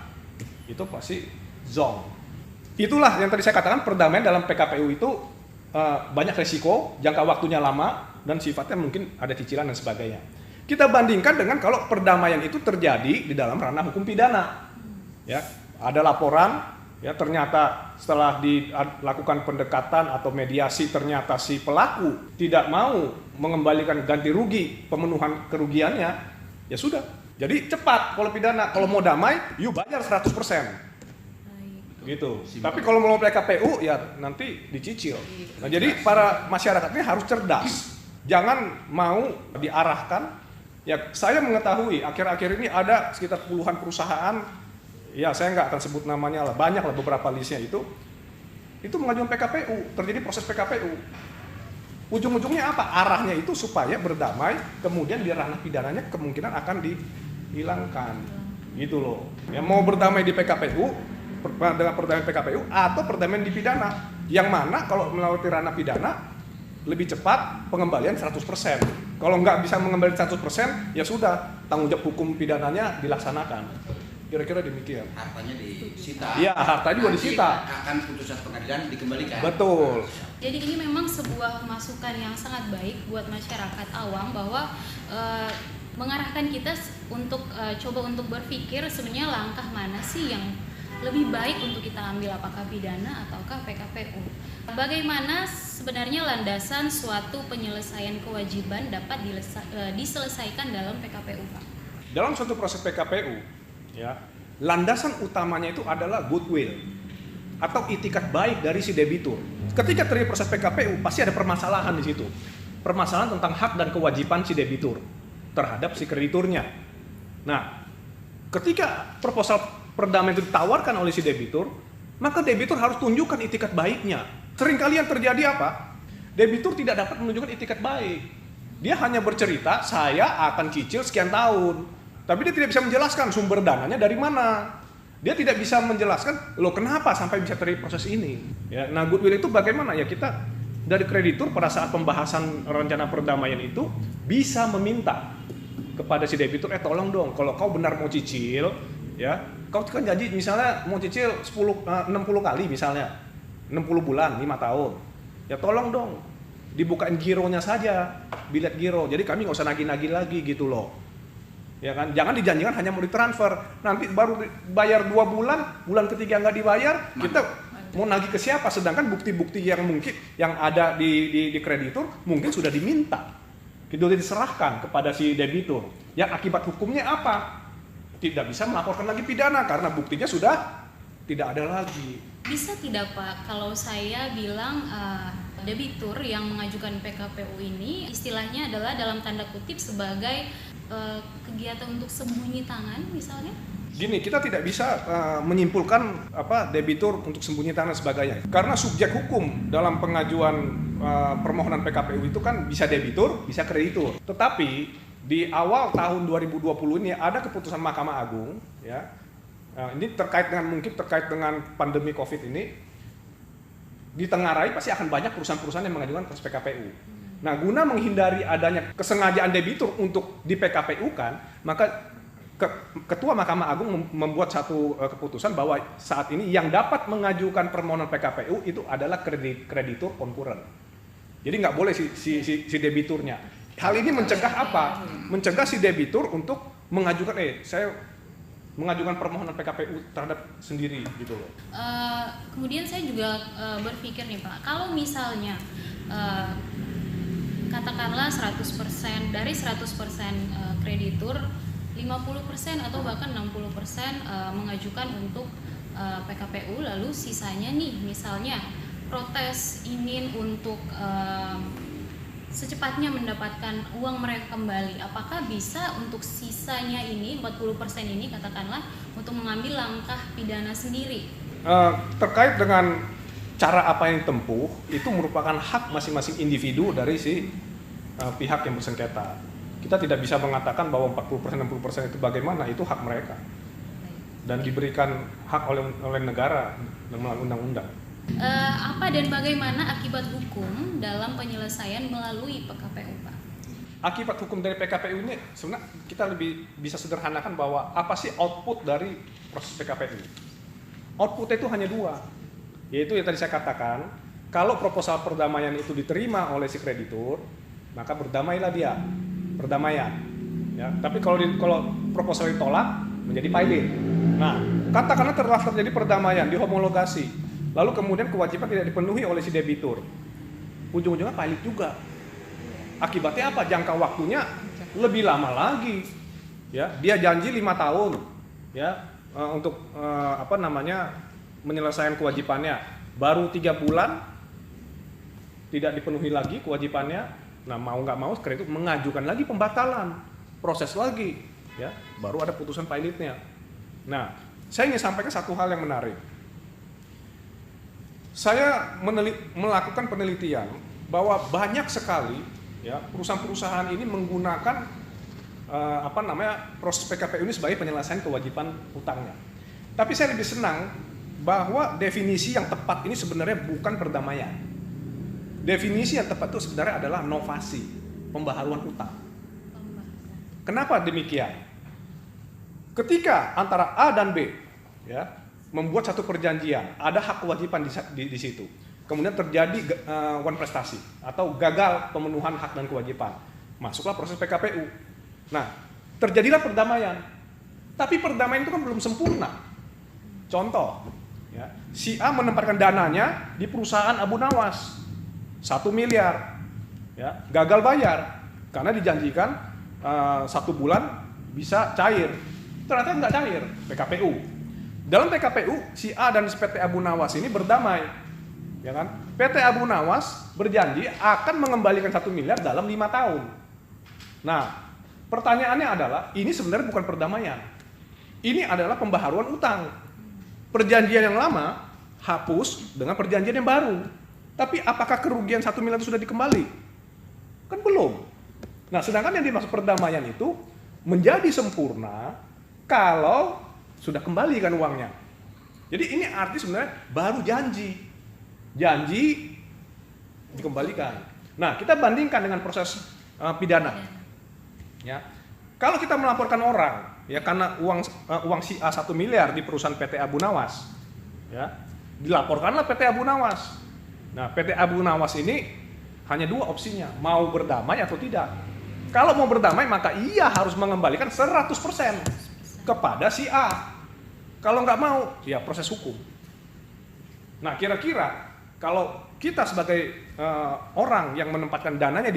itu pasti zonk. Itulah yang tadi saya katakan, perdamaian dalam PKPU itu banyak resiko, jangka waktunya lama, dan sifatnya mungkin ada cicilan dan sebagainya. Kita bandingkan dengan kalau perdamaian itu terjadi di dalam ranah hukum pidana. Ya, ada laporan, ya ternyata setelah dilakukan pendekatan atau mediasi ternyata si pelaku tidak mau mengembalikan ganti rugi, pemenuhan kerugiannya, ya sudah. Jadi cepat kalau pidana, kalau mau damai, yuk bayar 100%. Gitu. Tapi kalau mau PKPU ya nanti dicicil. Nah, jadi para masyarakat ini harus cerdas. Jangan mau diarahkan. Ya, saya mengetahui akhir-akhir ini ada sekitar puluhan perusahaan, ya saya nggak akan sebut namanya lah, banyak lah beberapa listnya itu mengajukan PKPU, terjadi proses PKPU. Ujung-ujungnya apa? Arahnya itu supaya berdamai, kemudian di ranah pidananya kemungkinan akan dihilangkan. Gitu loh. Ya, mau berdamai di PKPU dengan perdamaian PKPU atau perdamaian di pidana, yang mana kalau melewati ranah pidana lebih cepat pengembalian 100%. Kalau nggak bisa mengembalikan 100%, ya sudah, tanggung jawab hukum pidananya dilaksanakan. Kira-kira demikian. Hartanya disita. Iya, harta juga disita. Akan putusan pengadilan dikembalikan. Betul. Jadi ini memang sebuah masukan yang sangat baik buat masyarakat awam bahwa mengarahkan kita untuk coba untuk berpikir sebenarnya langkah mana sih yang lebih baik untuk kita ambil, apakah pidana ataukah PKPU. Bagaimana sebenarnya landasan suatu penyelesaian kewajiban dapat diselesaikan dalam PKPU, Pak? Dalam suatu proses PKPU, ya, landasan utamanya itu adalah goodwill atau itikat baik dari si debitur. Ketika terjadi proses PKPU, pasti ada permasalahan di situ. Permasalahan tentang hak dan kewajiban si debitur. terhadap si krediturnya. Nah, ketika proposal perdamaian itu ditawarkan oleh si debitur, maka debitur harus tunjukkan itikat baiknya. Seringkali yang terjadi apa? Debitur tidak dapat menunjukkan itikat baik. Dia hanya bercerita, saya akan cicil sekian tahun. Tapi dia tidak bisa menjelaskan sumber dananya dari mana. Dia tidak bisa menjelaskan, loh kenapa sampai bisa terjadi proses ini. Ya, nah goodwill itu bagaimana? Ya kita dari kreditur pada saat pembahasan rencana perdamaian itu bisa meminta kepada si debitur, tolong dong, kalau kau benar mau cicil, ya kau kan janji misalnya mau cicil 60 kali misalnya, 60 bulan, 5 tahun. Ya tolong dong, dibukain gironya saja, bilet giro. Jadi kami nggak usah nagih-nagih lagi gitu loh. Ya kan, jangan dijanjikan hanya mau ditransfer, nanti baru bayar 2 bulan, bulan ketiga nggak dibayar, kita mau nagih ke siapa? Sedangkan bukti-bukti yang mungkin yang ada di kreditur mungkin sudah diminta, sudah diserahkan kepada si debitur. Yang akibat hukumnya apa? Tidak bisa melaporkan lagi pidana karena buktinya sudah tidak ada lagi. Bisa tidak Pak, kalau saya bilang debitur yang mengajukan PKPU ini istilahnya adalah dalam tanda kutip sebagai kegiatan untuk sembunyi tangan misalnya? Gini, kita tidak bisa menyimpulkan debitur untuk sembunyi tangan dan sebagainya. Karena subjek hukum dalam pengajuan permohonan PKPU itu kan bisa debitur, bisa kreditur. Tetapi di awal tahun 2020 ini ada keputusan Mahkamah Agung, ya. Ini terkait dengan pandemi Covid ini, ditengarai pasti akan banyak perusahaan-perusahaan yang mengajukan proses PKPU. Nah, guna menghindari adanya kesengajaan debitur untuk di PKPU-kan, maka Ketua Mahkamah Agung membuat satu keputusan bahwa saat ini yang dapat mengajukan permohonan PKPU itu adalah kreditur konkuren. Jadi nggak boleh si debiturnya. Hal ini mencegah apa? Mencegah si debitur untuk mengajukan, saya mengajukan permohonan PKPU terhadap sendiri gitu loh. Kemudian saya juga berpikir nih Pak, kalau misalnya katakanlah 100% dari 100% kreditur 50% atau bahkan 60% mengajukan untuk PKPU, lalu sisanya nih misalnya protes ingin untuk secepatnya mendapatkan uang mereka kembali, apakah bisa untuk sisanya ini 40% ini katakanlah untuk mengambil langkah pidana sendiri? Terkait dengan cara apa yang ditempuh itu merupakan hak masing-masing individu dari si pihak yang bersengketa. Kita tidak bisa mengatakan bahwa 40%-60% itu bagaimana, itu hak mereka dan diberikan hak oleh negara melalui undang-undang. Apa dan bagaimana akibat hukum dalam penyelesaian melalui PKPU, Pak? Akibat hukum dari PKPU ini sebenarnya kita lebih bisa sederhanakan bahwa apa sih output dari proses PKPU? Outputnya itu hanya 2, yaitu yang tadi saya katakan, kalau proposal perdamaian itu diterima oleh si kreditur, maka berdamailah dia, perdamaian. Ya, tapi kalau proposal ditolak menjadi pilot. Nah, katakanlah telah terjadi perdamaian, dihomologasi, lalu kemudian kewajiban tidak dipenuhi oleh si debitur, ujung-ujungnya pilot juga. Akibatnya apa? Jangka waktunya lebih lama lagi. Ya, dia janji 5 tahun, ya, untuk menyelesaikan kewajibannya, baru 3 bulan tidak dipenuhi lagi kewajibannya. Nah, mau nggak mau kreditur mengajukan lagi pembatalan, proses lagi, ya, baru ada putusan pilotnya. Nah, saya ingin sampaikan satu hal yang menarik. Saya melakukan penelitian bahwa banyak sekali, ya, perusahaan-perusahaan ini menggunakan proses PKPU ini sebagai penyelesaian kewajiban utangnya. Tapi saya lebih senang bahwa definisi yang tepat ini sebenarnya bukan perdamaian. Definisi yang tepat itu sebenarnya adalah novasi, pembaharuan utang. Kenapa demikian? Ketika antara A dan B, ya, membuat satu perjanjian, ada hak kewajiban di situ. Kemudian terjadi wan prestasi atau gagal pemenuhan hak dan kewajiban, masuklah proses PKPU. Nah, terjadilah perdamaian. Tapi perdamaian itu kan belum sempurna. Contoh, ya, si A menempatkan dananya di perusahaan Abu Nawas 1 miliar, ya, gagal bayar karena dijanjikan 1 bulan bisa cair, ternyata nggak cair. PKPU, dalam PKPU si A dan PT Abu Nawas ini berdamai, ya kan? PT Abu Nawas berjanji akan mengembalikan 1 miliar dalam 5 tahun. Nah, Pertanyaannya adalah, ini sebenarnya bukan perdamaian. Ini adalah pembaharuan utang. Perjanjian yang lama hapus dengan perjanjian yang baru. Tapi apakah kerugian 1 miliar itu sudah dikembali? Kan belum. Nah, sedangkan yang dimaksud perdamaian itu menjadi sempurna kalau sudah kembali kan uangnya. Jadi ini arti sebenarnya baru janji dikembalikan. Nah, kita bandingkan dengan proses pidana. Ya, kalau kita melaporkan orang, ya karena uang si A 1 miliar di perusahaan PT Abu Nawas, ya dilaporkanlah PT Abu Nawas. Nah, PT Abu Nawas ini hanya 2 opsinya, mau berdamai atau tidak. Kalau mau berdamai maka ia harus mengembalikan 100% kepada si A. Kalau nggak mau, ya proses hukum. Nah, kira-kira kalau kita sebagai orang yang menempatkan dananya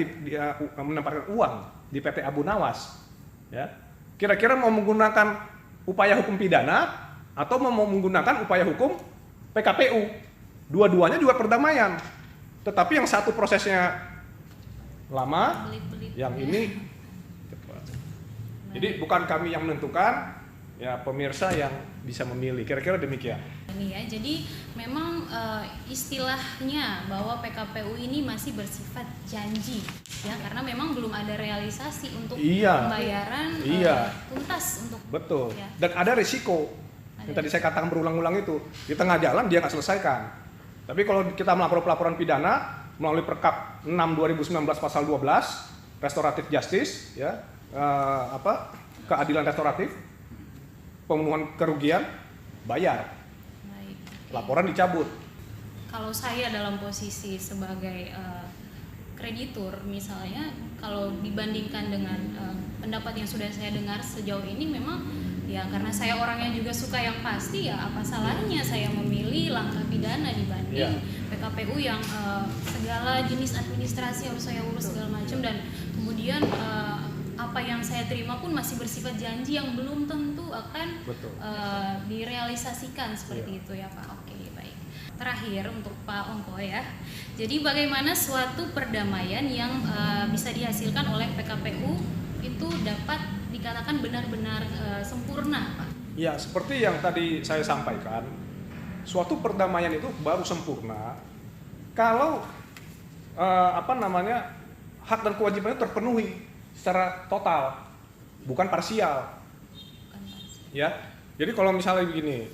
menempatkan uang di PT Abu Nawas, ya, kira-kira mau menggunakan upaya hukum pidana atau mau menggunakan upaya hukum PKPU? Dua-duanya juga perdamaian, tetapi yang satu prosesnya lama, yang ini cepat. Jadi bukan kami yang menentukan, ya pemirsa yang bisa memilih. Kira-kira demikian. Ini ya, jadi memang istilahnya bahwa PKPU ini masih bersifat janji, ya, karena memang belum ada realisasi untuk pembayaran tuntas untuk. Betul. Ya. Dan ada risiko yang tadi saya katakan berulang-ulang itu, di tengah jalan dia nggak selesaikan. Tapi kalau kita melakukan pelaporan pidana melalui Perkap 6 2019 pasal 12 restoratif justice, ya, keadilan restoratif, pemenuhan kerugian, bayar. Baik. Laporan dicabut. Kalau saya dalam posisi sebagai kreditur misalnya, kalau dibandingkan dengan pendapat yang sudah saya dengar sejauh ini, memang ya karena saya orangnya juga suka yang pasti, ya apa salahnya saya memilih langkah pidana dibanding PKPU yang segala jenis administrasi harus saya urus segala macam, dan kemudian apa yang saya terima pun masih bersifat janji yang belum tentu akan direalisasikan seperti itu ya Pak. Oke, baik. Terakhir untuk Pak Ongko ya. Jadi bagaimana suatu perdamaian yang bisa dihasilkan oleh PKPU itu dapat dikatakan benar-benar sempurna, Pak? Ya, seperti yang tadi saya sampaikan, suatu perdamaian itu baru sempurna kalau hak dan kewajibannya terpenuhi secara total, bukan parsial. Ya, jadi kalau misalnya begini,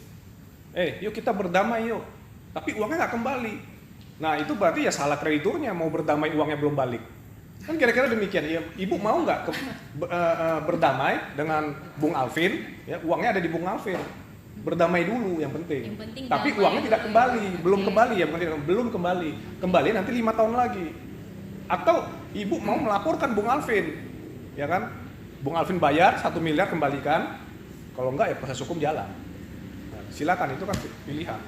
yuk kita berdamai yuk, tapi uangnya nggak kembali. Nah itu berarti ya salah krediturnya, mau berdamai uangnya belum balik. Kan kira-kira demikian. Ya, Ibu mau nggak berdamai dengan Bung Alvin? Ya, uangnya ada di Bung Alvin. Berdamai dulu yang penting. Tapi uangnya tidak kembali, belum kembali ya, belum kembali. Kembali nanti 5 tahun lagi. Atau Ibu mau melaporkan Bung Alvin, ya kan? Bung Alvin bayar 1 miliar kembalikan. Kalau enggak ya proses hukum jalan. Nah, silakan, itu kan pilihan.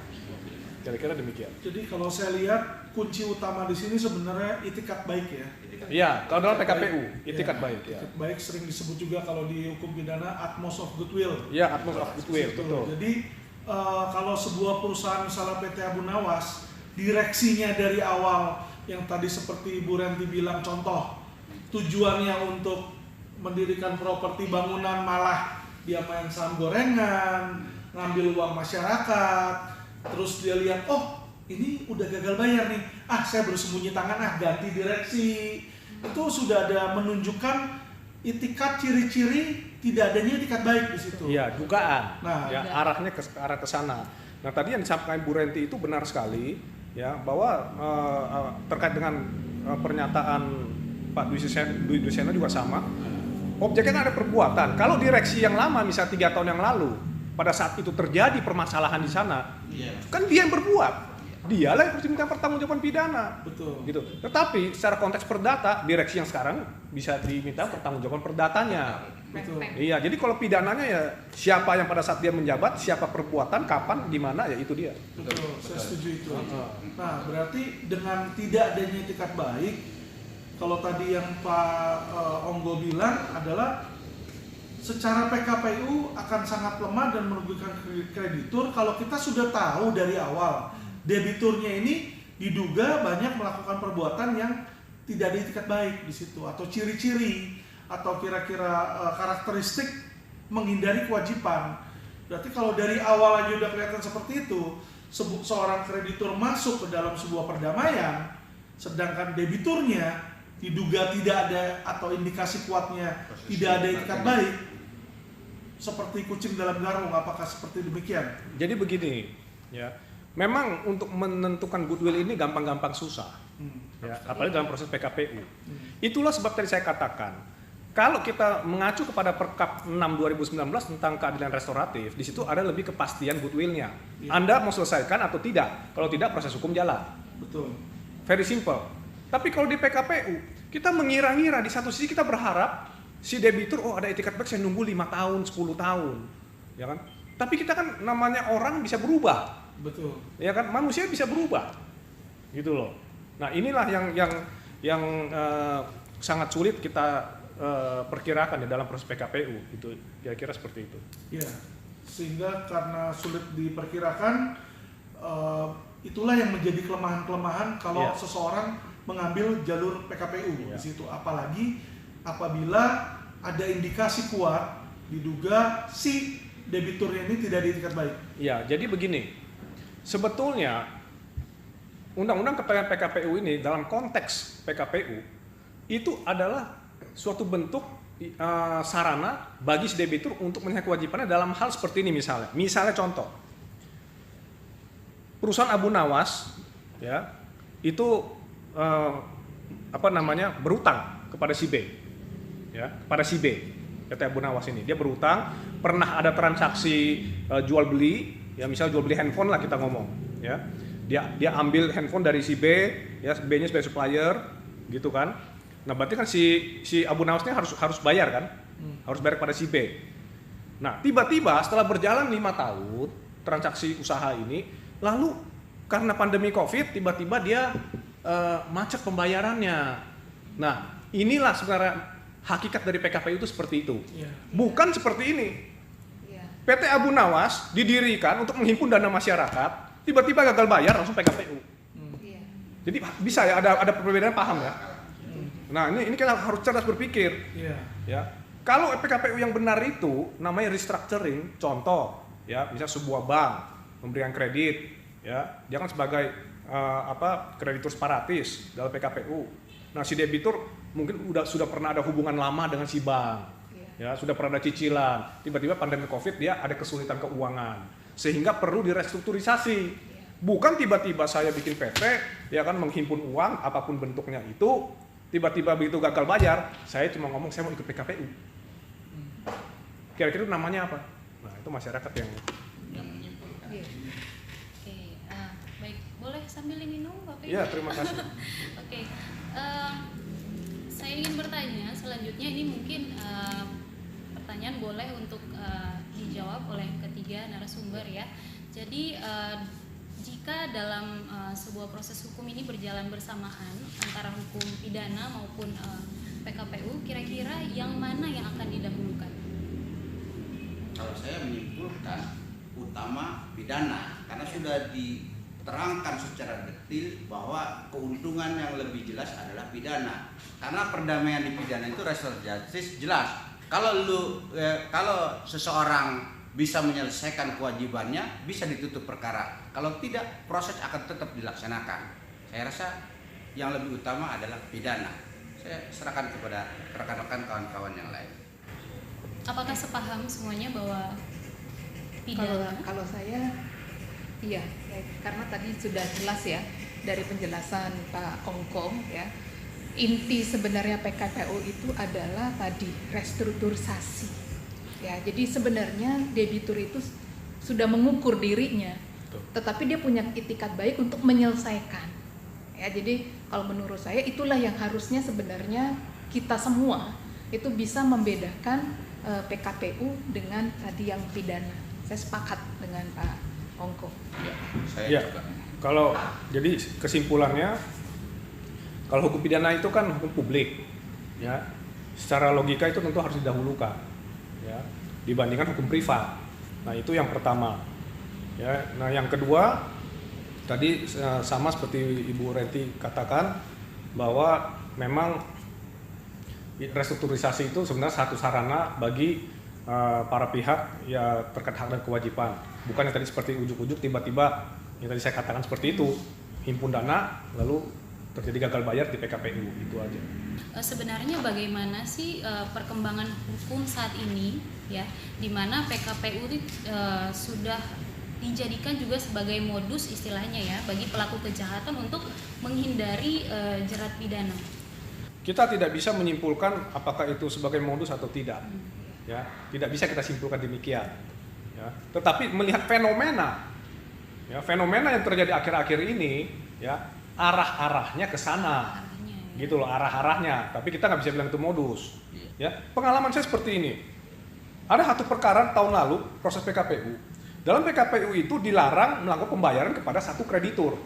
Kira-kira demikian. Jadi kalau saya lihat kunci utama di sini sebenarnya itikat baik ya. Iya, kalau dalam PKPU itikat baik ya. Itikat baik sering disebut juga kalau di hukum pidana atmos of goodwill. Iya, atmos of goodwill, betul. Jadi kalau sebuah perusahaan misalnya PT Abu Nawas, direksinya dari awal yang tadi seperti Bu Renti bilang, contoh tujuannya untuk mendirikan properti bangunan, malah dia main saham gorengan, ngambil uang masyarakat, terus dia lihat, oh ini udah gagal bayar nih, saya bersembunyi tangan, ganti direksi. Itu sudah ada menunjukkan itikat, ciri-ciri tidak adanya itikat baik di situ. Iya, dugaan. Nah, ya, arahnya ke arah ke sana. Nah, tadi yang disampaikan Bu Renti itu benar sekali, ya, bahwa terkait dengan pernyataan Pak Dwi Dusena juga sama. Objeknya kan ada perbuatan. Kalau direksi yang lama, misalnya 3 tahun yang lalu, pada saat itu terjadi permasalahan di sana, kan dia yang berbuat. Dialah yang harus diminta pertanggungjawaban pidana. Betul. Gitu. Tetapi secara konteks perdata, direksi yang sekarang bisa diminta pertanggungjawaban perdatanya. Betul. Iya, jadi kalau pidananya ya siapa yang pada saat dia menjabat, siapa perbuatan, kapan, di mana, ya itu dia. Betul, saya setuju itu. Nah, berarti dengan tidak adanya itikat baik, kalau tadi yang Pak Onggo bilang adalah secara PKPU akan sangat lemah dan merugikan kreditur kalau kita sudah tahu dari awal debiturnya ini diduga banyak melakukan perbuatan yang tidak ada itikat baik di situ, atau ciri-ciri atau kira-kira karakteristik menghindari kewajiban. Berarti kalau dari awal aja udah kelihatan seperti itu, seorang kreditur masuk ke dalam sebuah perdamaian, sedangkan debiturnya diduga tidak ada atau indikasi kuatnya tidak ada itikat baik, seperti kucing dalam karung. Apakah seperti demikian? Jadi begini, ya, memang untuk menentukan goodwill ini gampang-gampang susah, ya, apalagi dalam proses PKPU. Itulah sebab tadi saya katakan, kalau kita mengacu kepada Perkap 6 2019 tentang keadilan restoratif, di situ ada lebih kepastian goodwill-nya. Iya. Anda mau selesaikan atau tidak? Kalau tidak, proses hukum jalan. Betul. Very simple. Tapi kalau di PKPU, kita mengira-ngira, di satu sisi kita berharap si debitur, oh ada etikat baik, saya nunggu 5 tahun, 10 tahun, ya kan? Tapi kita kan namanya orang bisa berubah, Betul. ya kan? Manusia bisa berubah, gitu loh. Nah inilah yang sangat sulit kita perkirakan ya dalam proses PKPU, itu kira-kira seperti itu. Ya, sehingga karena sulit diperkirakan, itulah yang menjadi kelemahan-kelemahan kalau Ya. seseorang mengambil jalur PKPU Ya. di situ. Apalagi apabila ada indikasi kuat diduga si debiturnya ini tidak diitikat baik. Ya, jadi begini, sebetulnya undang-undang kepentingan PKPU ini dalam konteks PKPU itu adalah suatu bentuk sarana bagi si debitur untuk menyelesaikan kewajibannya dalam hal seperti ini misalnya contoh, perusahaan Abu Nawas ya itu berutang kepada si B, ya kepada si B, kata Abu Nawas ini dia berutang, pernah ada transaksi jual beli, ya misalnya jual beli handphone lah kita ngomong, ya dia ambil handphone dari si B, ya B-nya sebagai supplier, gitu kan. Nah berarti kan si Abu Nawas ini harus bayar kan, harus bayar kepada si B. Nah tiba-tiba setelah berjalan 5 tahun transaksi usaha ini, lalu karena pandemi COVID tiba-tiba dia macet pembayarannya. Nah inilah sebenarnya hakikat dari PKPU itu seperti itu, bukan seperti ini. PT Abu Nawas didirikan untuk menghimpun dana masyarakat, tiba-tiba gagal bayar langsung PKPU. Jadi bisa ya ada perbedaan, paham ya? Nah ini kita harus cerdas berpikir. Ya, kalau PKPU yang benar itu namanya restructuring. Contoh, ya, misal sebuah bank memberikan kredit, ya, dia kan sebagai kreditur separatis dalam PKPU. Nah si debitur mungkin sudah pernah ada hubungan lama dengan si bank, ya, sudah pernah ada cicilan. Tiba-tiba pandemi COVID dia ada kesulitan keuangan, sehingga perlu direstrukturisasi. Bukan tiba-tiba saya bikin PT, ya kan menghimpun uang apapun bentuknya itu. Tiba-tiba begitu gagal bayar, saya cuma ngomong saya mau ikut PKPU. Kira-kira namanya apa? Nah itu masyarakat yang menyimpulkan. Oke, baik, boleh sambil minum Bapak? Iya, terima kasih. Oke, saya ingin bertanya selanjutnya, ini mungkin pertanyaan boleh untuk dijawab oleh ketiga narasumber ya. Jadi jika dalam sebuah proses hukum ini berjalan bersamaan antara hukum pidana maupun PKPU, kira-kira yang mana yang akan didahulukan? Kalau saya menyimpulkan utama pidana, karena sudah diterangkan secara detil bahwa keuntungan yang lebih jelas adalah pidana. Karena perdamaian di pidana itu restoratif justice jelas. Kalau seseorang bisa menyelesaikan kewajibannya, bisa ditutup perkara. Kalau tidak, proses akan tetap dilaksanakan. Saya rasa yang lebih utama adalah pidana. Saya serahkan kepada rekan-rekan kawan-kawan yang lain. Apakah sepaham semuanya bahwa pidana? Kalau saya, iya, karena tadi sudah jelas ya dari penjelasan Pak Ongkong ya, inti sebenarnya PKPU itu adalah tadi restrukturisasi. Ya, jadi sebenarnya debitur itu sudah mengukur dirinya, tetapi dia punya itikat baik untuk menyelesaikan. Ya, jadi kalau menurut saya itulah yang harusnya sebenarnya kita semua itu bisa membedakan PKPU dengan tadi yang pidana. Saya sepakat dengan Pak Ongko. Ya, saya Ya, juga. kalau jadi kesimpulannya, kalau hukum pidana itu kan hukum publik, ya, secara logika itu tentu harus didahulukan, ya, dibandingkan hukum privat. Nah itu yang pertama, ya. Nah yang kedua, tadi sama seperti Ibu Reti katakan bahwa memang restrukturisasi itu sebenarnya satu sarana bagi para pihak ya terkait hak dan kewajiban. Bukan yang tadi seperti ujuk-ujuk tiba-tiba yang tadi saya katakan seperti itu, himpun dana lalu terjadi gagal bayar di PKPU, itu aja. Sebenarnya bagaimana sih perkembangan hukum saat ini ya, di mana PKPU sudah dijadikan juga sebagai modus istilahnya ya bagi pelaku kejahatan untuk menghindari jerat pidana. Kita tidak bisa menyimpulkan apakah itu sebagai modus atau tidak. Ya, tidak bisa kita simpulkan demikian. Ya, tetapi melihat fenomena, ya, fenomena yang terjadi akhir-akhir ini, ya, arah-arahnya ke sana, gitu loh, arah-arahnya. Tapi kita nggak bisa bilang itu modus. Ya, pengalaman saya seperti ini. Ada satu perkara tahun lalu proses PKPU. Dalam PKPU itu dilarang melakukan pembayaran kepada satu kreditur.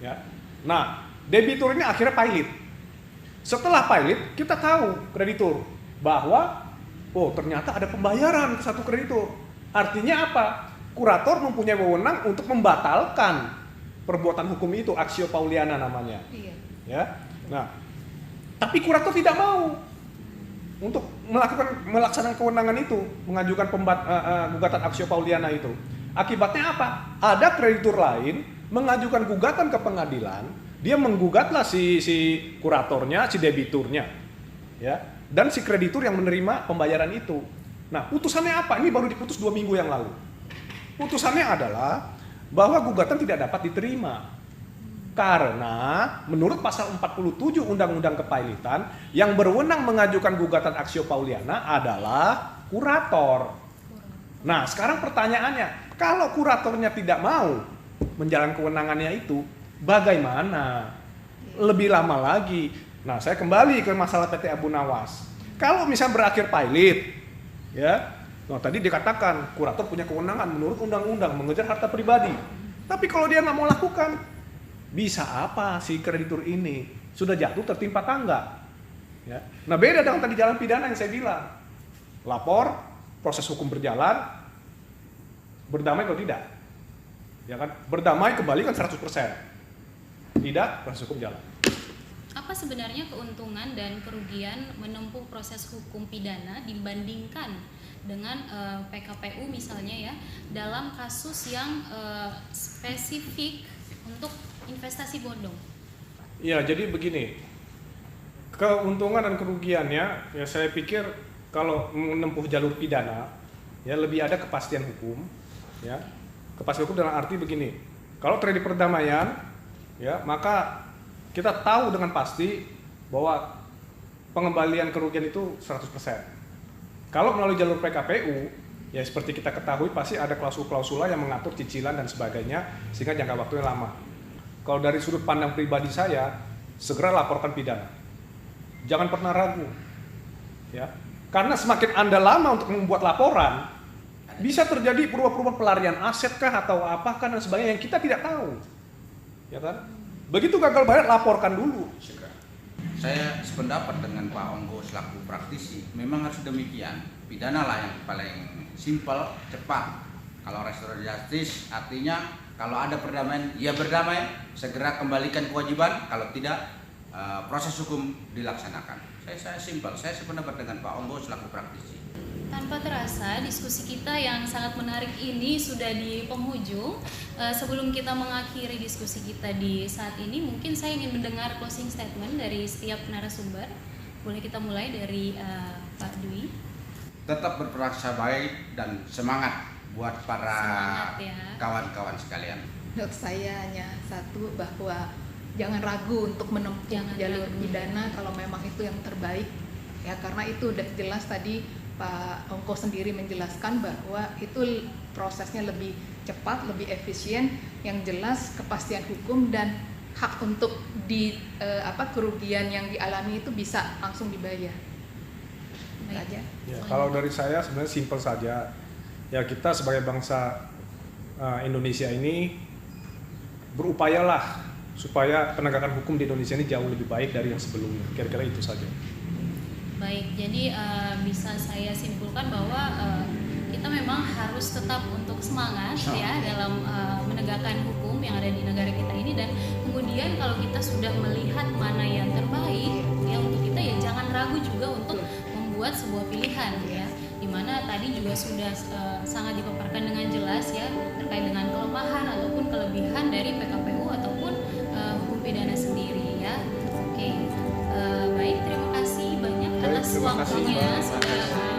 Ya, nah, debitur ini akhirnya pilot. Setelah pilot, kita tahu kreditur bahwa oh ternyata ada pembayaran ke satu kreditur. Artinya apa? Kurator mempunyai wewenang untuk membatalkan perbuatan hukum itu, aksio pauliana namanya. Iya. Ya. Nah, tapi kurator tidak mau untuk melaksanakan kewenangan itu, mengajukan gugatan aksio pauliana itu. Akibatnya apa? Ada kreditur lain mengajukan gugatan ke pengadilan, dia menggugatlah si kuratornya, si debiturnya. Ya. Dan si kreditur yang menerima pembayaran itu. Nah, putusannya apa? Ini baru diputus 2 minggu yang lalu. Putusannya adalah bahwa gugatan tidak dapat diterima. Karena menurut pasal 47 Undang-Undang Kepailitan, yang berwenang mengajukan gugatan aksio pauliana adalah kurator. Nah, sekarang pertanyaannya, kalau kuratornya tidak mau menjalankan kewenangannya itu, bagaimana? Lebih lama lagi. Nah, saya kembali ke masalah PT Abu Nawas. Kalau misalnya berakhir pilot, ya, nah tadi dikatakan kurator punya kewenangan menurut undang-undang mengejar harta pribadi. Tapi kalau dia nggak mau lakukan, bisa apa si kreditur ini? Sudah jatuh tertimpa tangga. Ya. Nah, beda dengan tadi jalan pidana yang saya bilang. Lapor, proses hukum berjalan, berdamai atau tidak? Ya kan? Berdamai kembali kan 100%. Tidak, proses hukum jalan. Apa sebenarnya keuntungan dan kerugian menempuh proses hukum pidana dibandingkan dengan PKPU misalnya ya, dalam kasus yang spesifik untuk investasi bodong? Ya, jadi begini, keuntungan dan kerugiannya, ya saya pikir kalau menempuh jalur pidana, ya lebih ada kepastian hukum, ya kepastian hukum dalam arti begini, kalau terjadi perdamaian, ya maka kita tahu dengan pasti bahwa pengembalian kerugian itu 100%. Kalau melalui jalur PKPU, ya seperti kita ketahui pasti ada klausul-klausula yang mengatur cicilan dan sebagainya sehingga jangka waktunya lama. Kalau dari sudut pandang pribadi saya, segera laporkan pidana. Jangan pernah ragu. Ya. Karena semakin Anda lama untuk membuat laporan, bisa terjadi perubahan-perubahan pelarian aset kah atau apakah dan sebagainya yang kita tidak tahu. Ya kan? Begitu gagal bayar, laporkan dulu. Saya sependapat dengan Pak Onggo selaku praktisi, memang harus demikian. Pidana lah yang paling simpel, cepat. Kalau restoratif justice artinya kalau ada perdamaian, ya berdamai, segera kembalikan kewajiban. Kalau tidak, proses hukum dilaksanakan. Saya simpel, saya sependapat dengan Pak Onggo selaku praktisi. Tanpa terasa, diskusi kita yang sangat menarik ini sudah di penghujung. Sebelum kita mengakhiri diskusi kita di saat ini, mungkin saya ingin mendengar closing statement dari setiap narasumber. Boleh kita mulai dari Pak Dwi. Tetap berprasangka baik dan semangat buat para kawan-kawan sekalian. Menurut saya hanya satu, bahwa jangan ragu untuk menempuh jalur pidana kalau memang itu yang terbaik. Ya, karena itu udah jelas tadi Pak Ongko sendiri menjelaskan bahwa itu prosesnya lebih cepat, lebih efisien, yang jelas kepastian hukum dan hak untuk kerugian yang dialami itu bisa langsung dibayar. Aja. Ya, kalau dari saya sebenarnya simpel saja. Ya, kita sebagai bangsa Indonesia ini berupayalah supaya penegakan hukum di Indonesia ini jauh lebih baik dari yang sebelumnya. Kira-kira itu saja. Baik, jadi bisa saya simpulkan bahwa kita memang harus tetap untuk semangat ya dalam menegakkan hukum yang ada di negara kita ini, dan kemudian kalau kita sudah melihat mana yang terbaik ya untuk kita, ya jangan ragu ragu juga untuk membuat sebuah pilihan ya, dimana tadi juga sudah sangat dipaparkan dengan jelas ya terkait dengan kelemahan ataupun kelebihan dari PKPU ataupun hukum pidana sendiri ya. Oke, baik, terima kasih banyak atas Terima kasih, waktunya Mbak. saudara